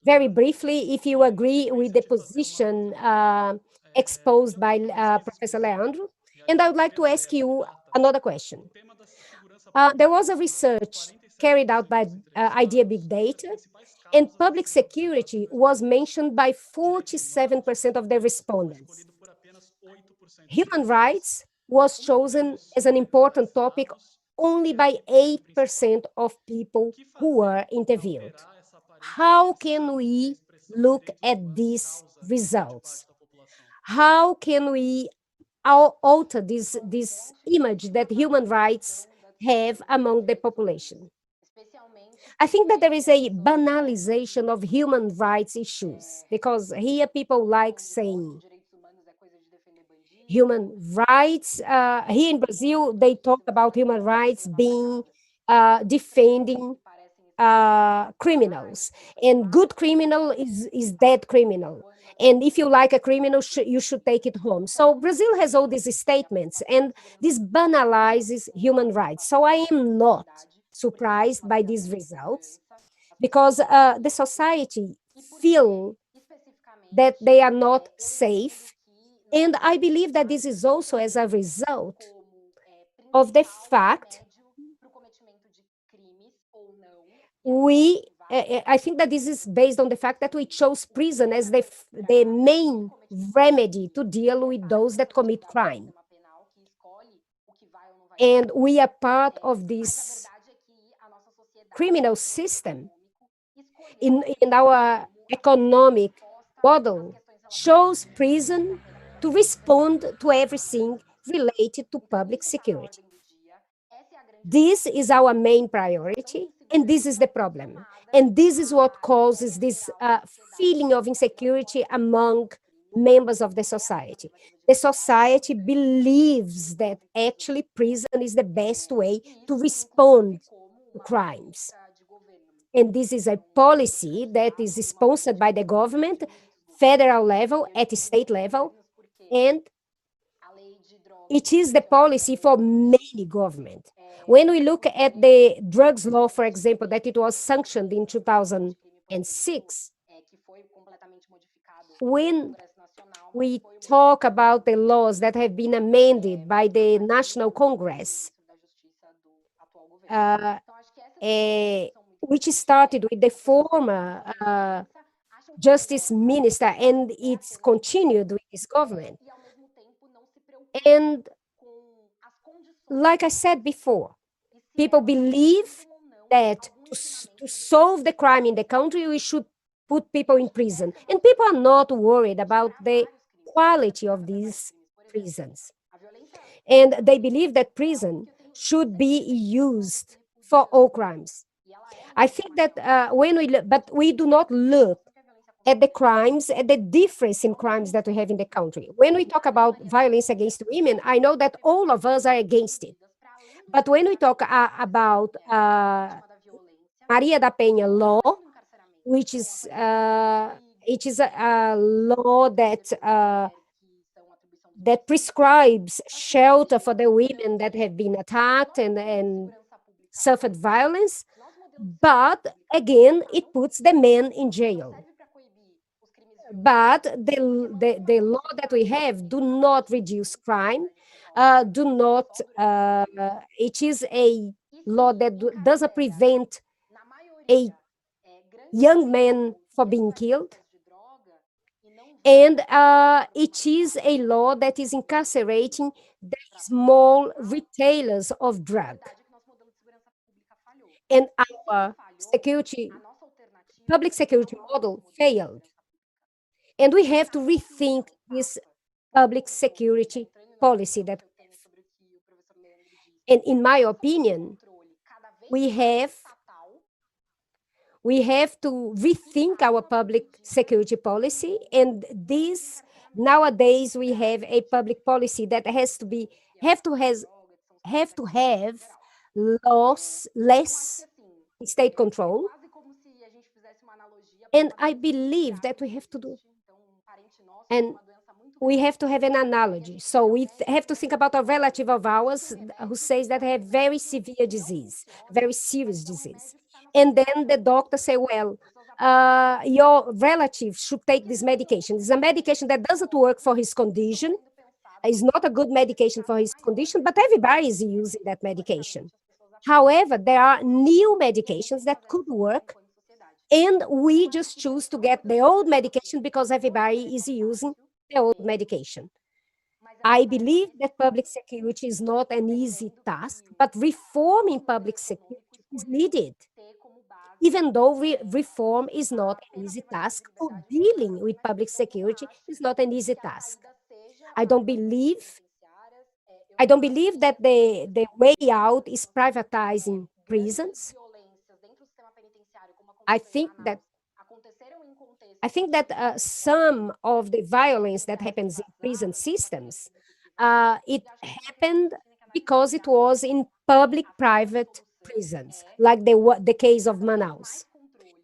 very briefly if you agree with the position exposed by Professor Leandro. And I would like to ask you another question. There was a research carried out by Idea Big Data, and public security was mentioned by 47% of the respondents. Human rights was chosen as an important topic only by 8% of people who were interviewed. How can we look at these results? How can we alter this image that human rights have among the population? I think that there is a banalization of human rights issues, because here people like saying human rights. Here in Brazil, they talk about human rights being defending criminals, and good criminal is dead criminal. And if you like a criminal, you should take it home. So Brazil has all these statements, and this banalizes human rights. So I am not surprised by these results, because the society feel that they are not safe. And I believe that this is also as a result of the fact I think that this is based on the fact that we chose prison as the main remedy to deal with those that commit crime. And we are part of this criminal system. In our economic model, chose prison to respond to everything related to public security. This is our main priority, and this is the problem. And this is what causes this feeling of insecurity among members of the society. The society believes that actually prison is the best way to respond to crimes. And this is a policy that is sponsored by the government, federal level, at state level, and it is the policy for many governments. When we look at the drugs law, for example, that it was sanctioned in 2006, when we talk about the laws that have been amended by the National Congress, which started with the former justice minister, and it's continued with this government. And like I said before, people believe that to solve the crime in the country, we should put people in prison. And people are not worried about the quality of these prisons. And they believe that prison should be used for all crimes. I think that but we do not look at the crimes, at the difference in crimes that we have in the country. When we talk about violence against women, I know that all of us are against it. But when we talk about Maria da Penha law, which is it is a law that that prescribes shelter for the women that have been attacked and suffered violence, but again, it puts the men in jail. But the law that we have do not reduce crime. do not, it is a law that doesn't prevent a young man from being killed. And it is a law that is incarcerating the small retailers of drug. And our public security model failed. And we have to rethink this public security policy that we have. And in my opinion, we have to rethink our public security policy. And this, nowadays, we have a public policy that has to be, have to have less state control. And I believe that we have to do, and we have to have an analogy. So we have to think about a relative of ours who says that they have very severe disease, very serious disease. And then the doctor say, well, your relative should take this medication. It's a medication that doesn't work for his condition. It's not a good medication for his condition, but everybody is using that medication. However, there are new medications that could work, and we just choose to get the old medication because everybody is using the old medication. I believe that public security is not an easy task, but reforming public security is needed. Even though reform is not an easy task, or dealing with public security is not an easy task. I don't believe that the way out is privatizing prisons. I think that some of the violence that happens in prison systems, it happened because it was in public-private prisons, like the case of Manaus.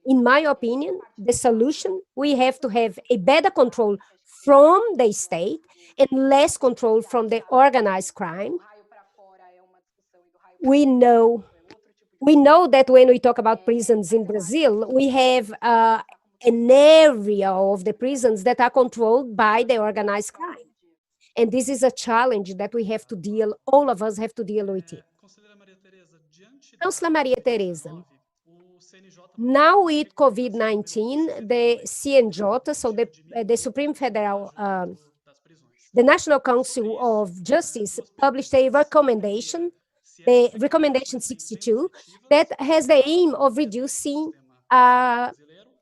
In my opinion, the solution, we have to have a better control from the state and less control from the organized crime. We know that when we talk about prisons in Brazil, we have an area of the prisons that are controlled by the organized crime. And this is a challenge that we have to deal, all of us have to deal with it. Councillor Maria Tereza, now with COVID-19, the CNJ, so the Supreme Federal, the National Council of Justice published a recommendation, the recommendation 62, that has the aim of reducing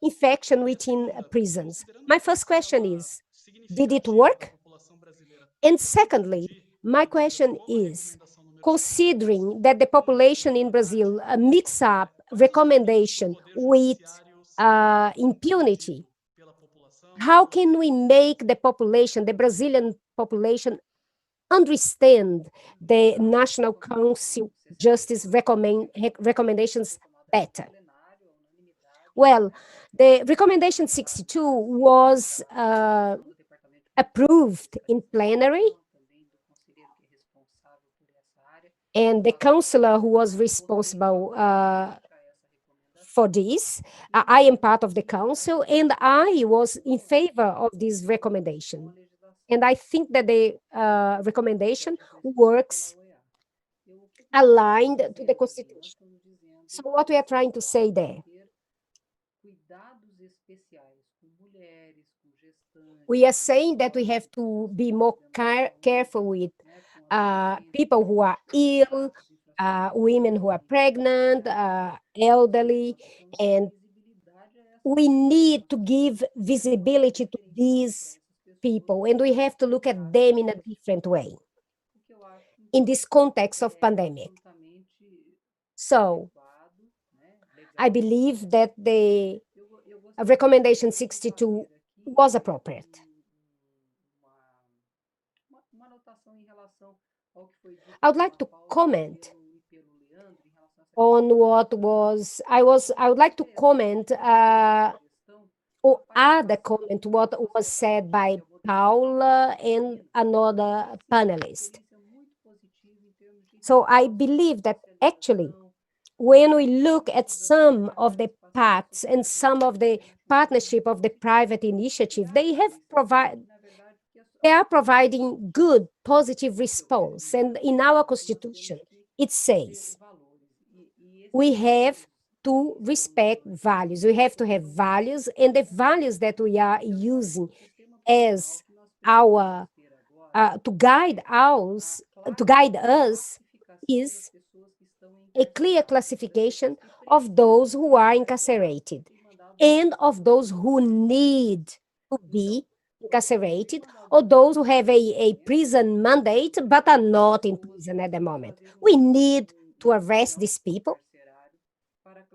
infection within prisons. My first question is, did it work? And secondly, my question is, considering that the population in Brazil mix up recommendation with impunity, how can we make the population, the Brazilian population, understand the National Council Justice recommendations better? Well, the recommendation 62 was approved in plenary, and the councillor who was responsible for this, I am part of the council, and I was in favor of this recommendation. And I think that the recommendation works aligned to the Constitution. So what we are trying to say there? We are saying that we have to be more careful with people who are ill, women who are pregnant, elderly, and we need to give visibility to these people, and we have to look at them in a different way in this context of pandemic. So I believe that the recommendation 62 was appropriate. I would like to comment on what was, I would like to comment or add a comment what was said by Paula and another panelist. So I believe that actually, when we look at some of the pacts and some of the partnership of the private initiative, they have provided, They are providing good, positive response. And in our constitution, it says we have to respect values. We have to have values, and the values that we are using as our to guide us is a clear classification of those who are incarcerated and of those who need to be incarcerated, or those who have a prison mandate but are not in prison at the moment. We need to arrest these people,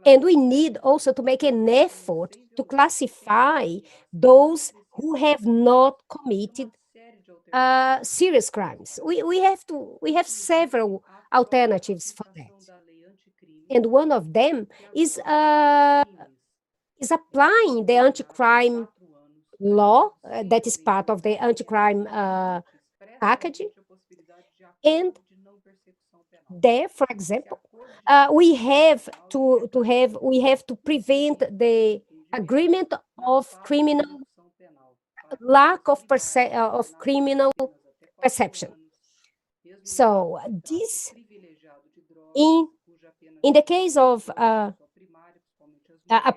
and we need also to make an effort to classify those who have not committed serious crimes. We have several alternatives for that. And one of them is applying the anti-crime law that is part of the anti-crime package. And there, for example, we have to prevent the agreement of criminal lack of criminal perception. So this, in the case of a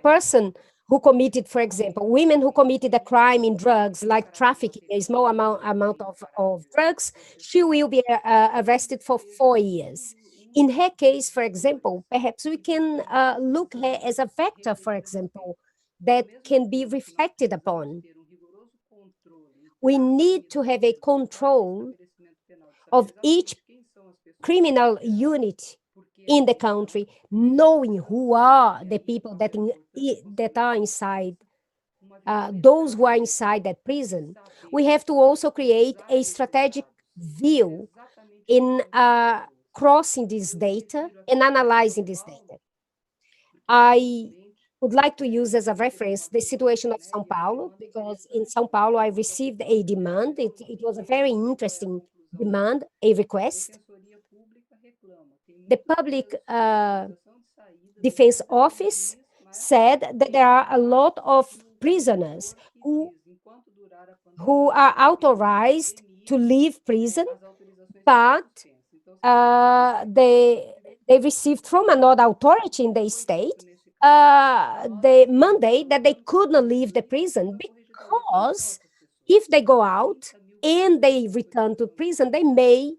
person who committed, for example, women who committed a crime in drugs, like trafficking, a small amount of drugs, she will be arrested for 4 years. In her case, for example, perhaps we can look her as a vector, for example, that can be reflected upon. We need to have a control of each criminal unit in the country, knowing who are the people that are inside, those who are inside that prison. We have to also create a strategic view in crossing this data and analyzing this data. I would like to use as a reference the situation of São Paulo, because in São Paulo I received a demand. It was a very interesting demand, a request. The public defense office said that there are a lot of prisoners who are authorized to leave prison, but they received from another authority in the state the mandate that they couldn't leave the prison, because if they go out and they return to prison, they may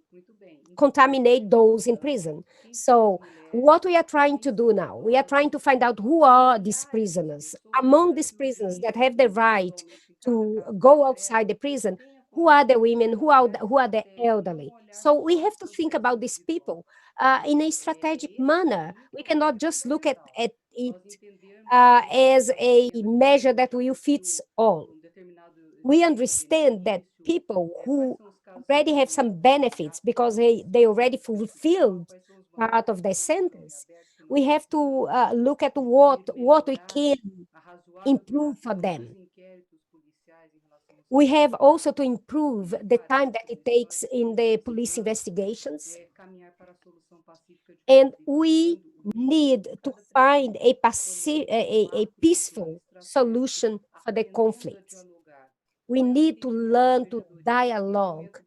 contaminate those in prison. So what we are trying to do now, we are trying to find out who are these prisoners. Among these prisoners that have the right to go outside the prison, who are the women, who are the elderly. So we have to think about these people in a strategic manner. We cannot just look at it as a measure that will fit all. We understand that people who already have some benefits because they already fulfilled part of their sentence, we have to look at what we can improve for them. We have also to improve the time that it takes in the police investigations. And we need to find a peaceful solution for the conflicts. We need to learn to dialogue.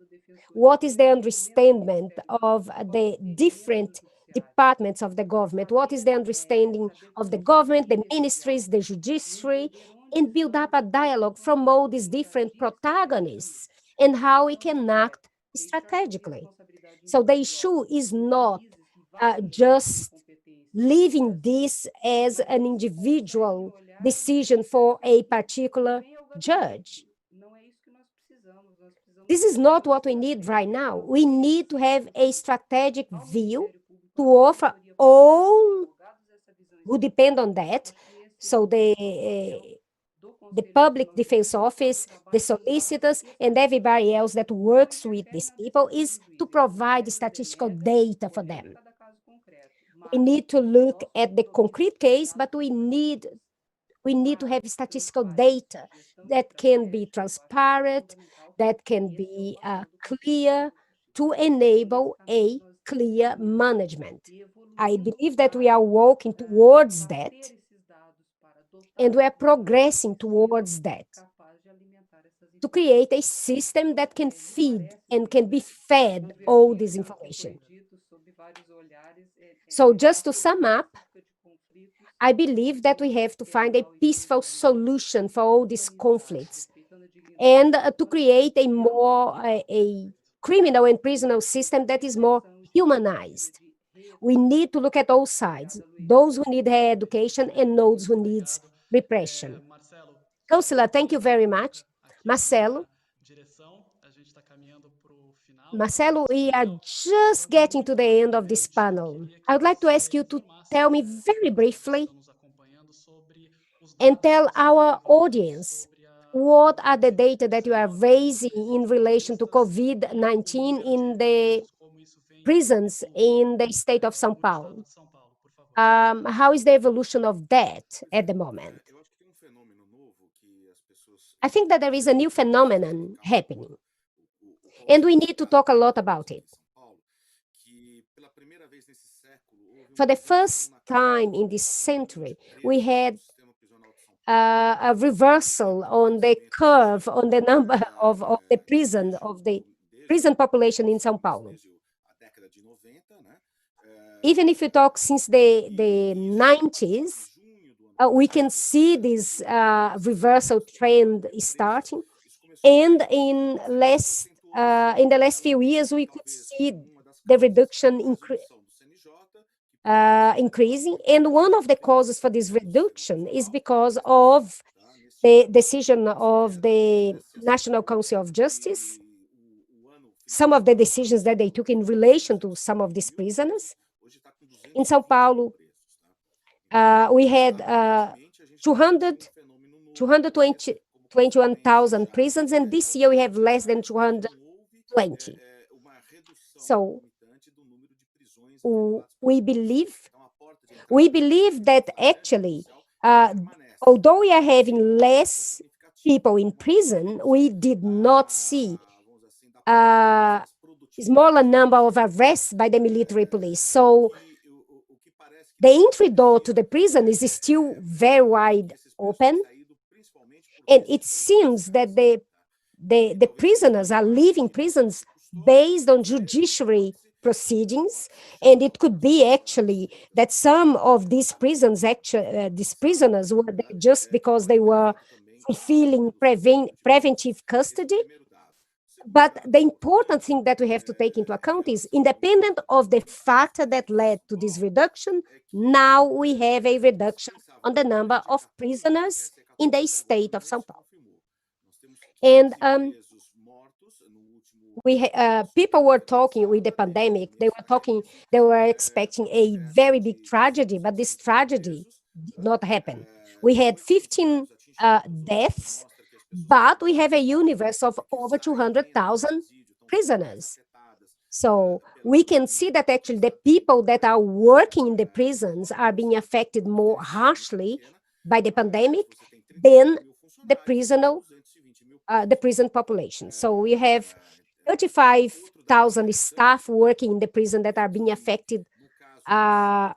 What is the understanding of the different departments of the government? What is the understanding of the government, the ministries, the judiciary, and build up a dialogue from all these different protagonists and how we can act strategically. So the issue is not just leaving this as an individual decision for a particular judge. This is not what we need right now. We need to have a strategic view to offer all who depend on that. So the public defense office, the solicitors, and everybody else that works with these people is to provide statistical data for them. We need to look at the concrete case, but we need to have statistical data that can be transparent, that can be clear, to enable a clear management. I believe that we are working towards that, and we are progressing towards that. to create a system that can feed and can be fed all this information. So just to sum up, I believe that we have to find a peaceful solution for all these conflicts and to create a more a criminal and prisoner system that is more humanized. We need to look at all sides, those who need higher education and those who needs repression. Councillor, thank you very much. Marcelo, we are just getting to the end of this panel. I would like to ask you to tell me very briefly and tell our audience what are the data that you are raising in relation to COVID-19 in the prisons in the state of São Paulo. How is the evolution of that at the moment? I think that there is a new phenomenon happening, and we need to talk a lot about it. For the first time in this century, we had a reversal on the curve, on the number of the prison population in São Paulo. Even if you talk since the 90s, we can see this reversal trend starting. And in the last few years, we could see the reduction increasing. And one of the causes for this reduction is because of the decision of the National Council of Justice, some of the decisions that they took in relation to some of these prisoners. In São Paulo, we had 221,000 prisons, and this year we have less than 220. So we believe that actually, although we are having less people in prison, we did not see a smaller number of arrests by the military police. So the entry door to the prison is still very wide open. And it seems that the prisoners are leaving prisons based on judiciary proceedings, and it could be actually that some of these prisons, these prisoners were there just because they were fulfilling preventive custody. But the important thing that we have to take into account is, independent of the factor that led to this reduction, now we have a reduction on the number of prisoners in the state of São Paulo. And people were talking with the pandemic, they were expecting a very big tragedy, but this tragedy did not happen. We had 15 deaths, but we have a universe of over 200,000 prisoners. So we can see that actually the people that are working in the prisons are being affected more harshly by the pandemic than the prison population. So we have 35,000 staff working in the prison that are being affected by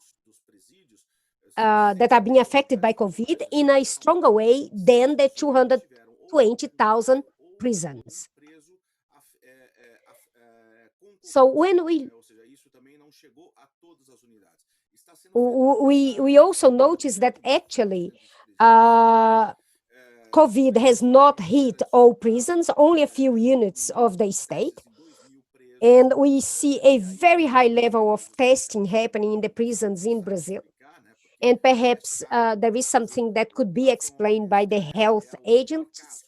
COVID in a stronger way than the 220,000 prisons. So when we also notice that actually COVID has not hit all prisons, only a few units of the state. And we see a very high level of testing happening in the prisons in Brazil. And perhaps there is something that could be explained by the health agents.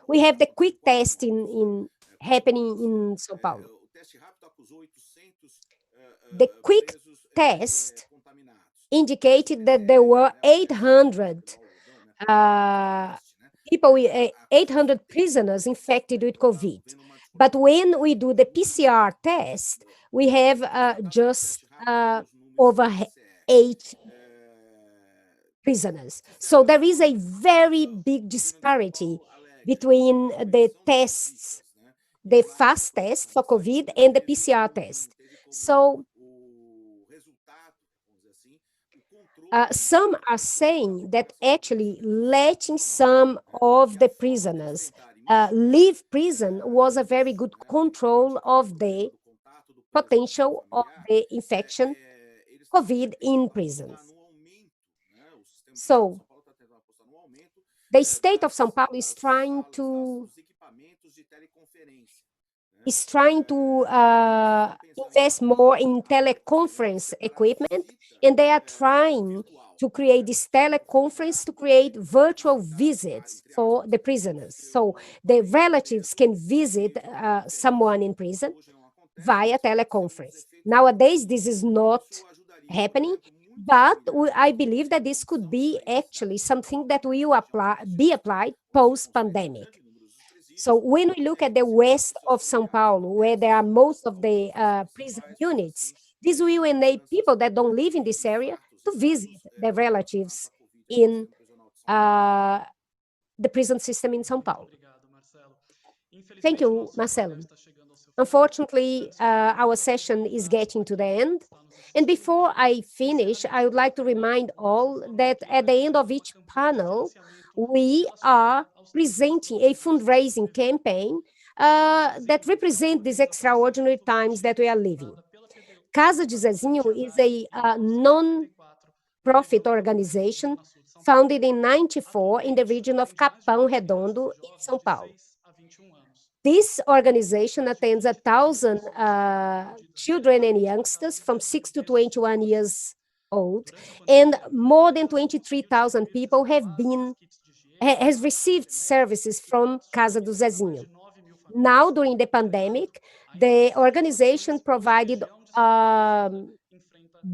We have the quick testing happening in São Paulo. The quick test indicated that there were 800 800 prisoners infected with COVID. But when we do the PCR test, we have just over 8 prisoners. So there is a very big disparity between the tests, the fast test for COVID and the PCR test. So some are saying that actually letting some of the prisoners leave prison was a very good control of the potential of the infection, COVID in prisons. So the state of São Paulo is trying to invest more in teleconference equipment, and they are trying to create this teleconference to create virtual visits for the prisoners. So the relatives can visit someone in prison via teleconference. Nowadays, this is not happening, but I believe that this could be actually something that will be applied post-pandemic. So when we look at the west of São Paulo, where there are most of the prison units, this will enable people that don't live in this area to visit their relatives in the prison system in São Paulo. Thank you, Marcelo. Unfortunately, our session is getting to the end. And before I finish, I would like to remind all that at the end of each panel, we are presenting a fundraising campaign that represents these extraordinary times that we are living. Casa de Zezinho is a non-profit organization founded in 1994 in the region of Capão Redondo in São Paulo. This organization attends 1,000 children and youngsters from 6 to 21 years old, and more than 23,000 people has received services from Casa do Zezinho. Now, during the pandemic, the organization provided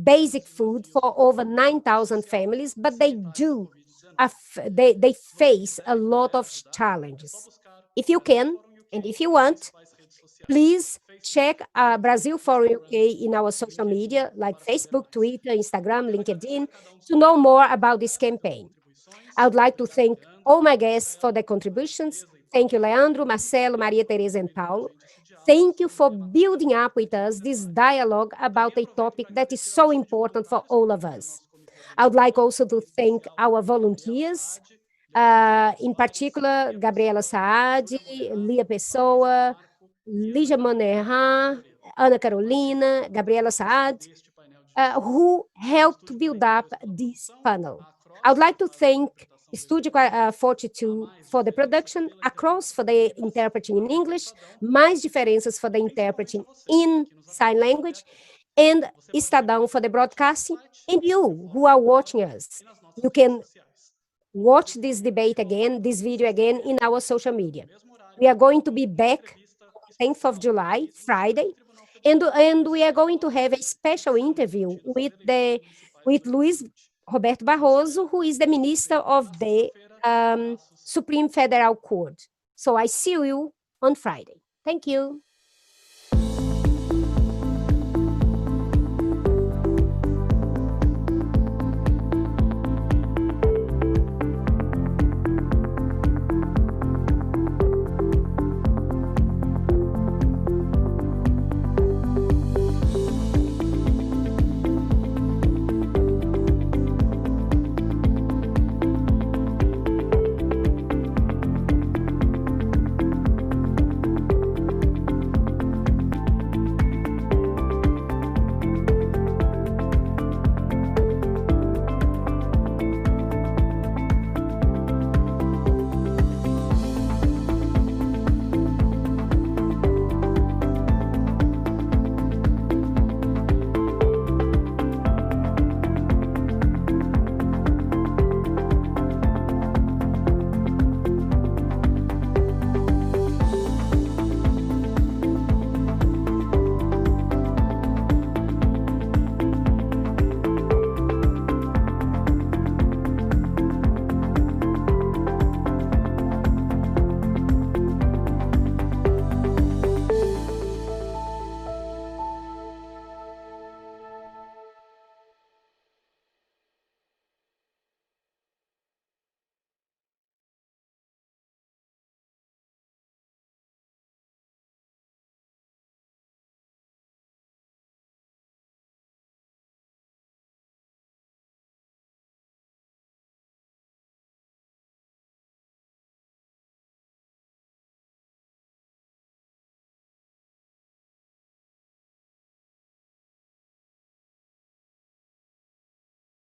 basic food for over 9,000 families, but they face a lot of challenges. If you can, and if you want, please check Brazil for UK in our social media, like Facebook, Twitter, Instagram, LinkedIn, to know more about this campaign. I would like to thank all my guests for their contributions. Thank you, Leandro, Marcelo, Maria Tereza, and Paulo. Thank you for building up with us this dialogue about a topic that is so important for all of us. I would like also to thank our volunteers, in particular, Gabriela Saad, Lia Pessoa, Lígia Monerhan, Ana Carolina, Gabriela Saad, who helped to build up this panel. I would like to thank Studio 42 for the production, Across for the interpreting in English, Mais Diferenças for the interpreting in sign language, and Estadão for the broadcasting, and you who are watching us. You can watch this debate again, this video again in our social media. We are going to be back on 10th of July, Friday, and we are going to have a special interview with Luís Roberto Barroso, who is the Minister of the Supreme Federal Court. So I see you on Friday. Thank you.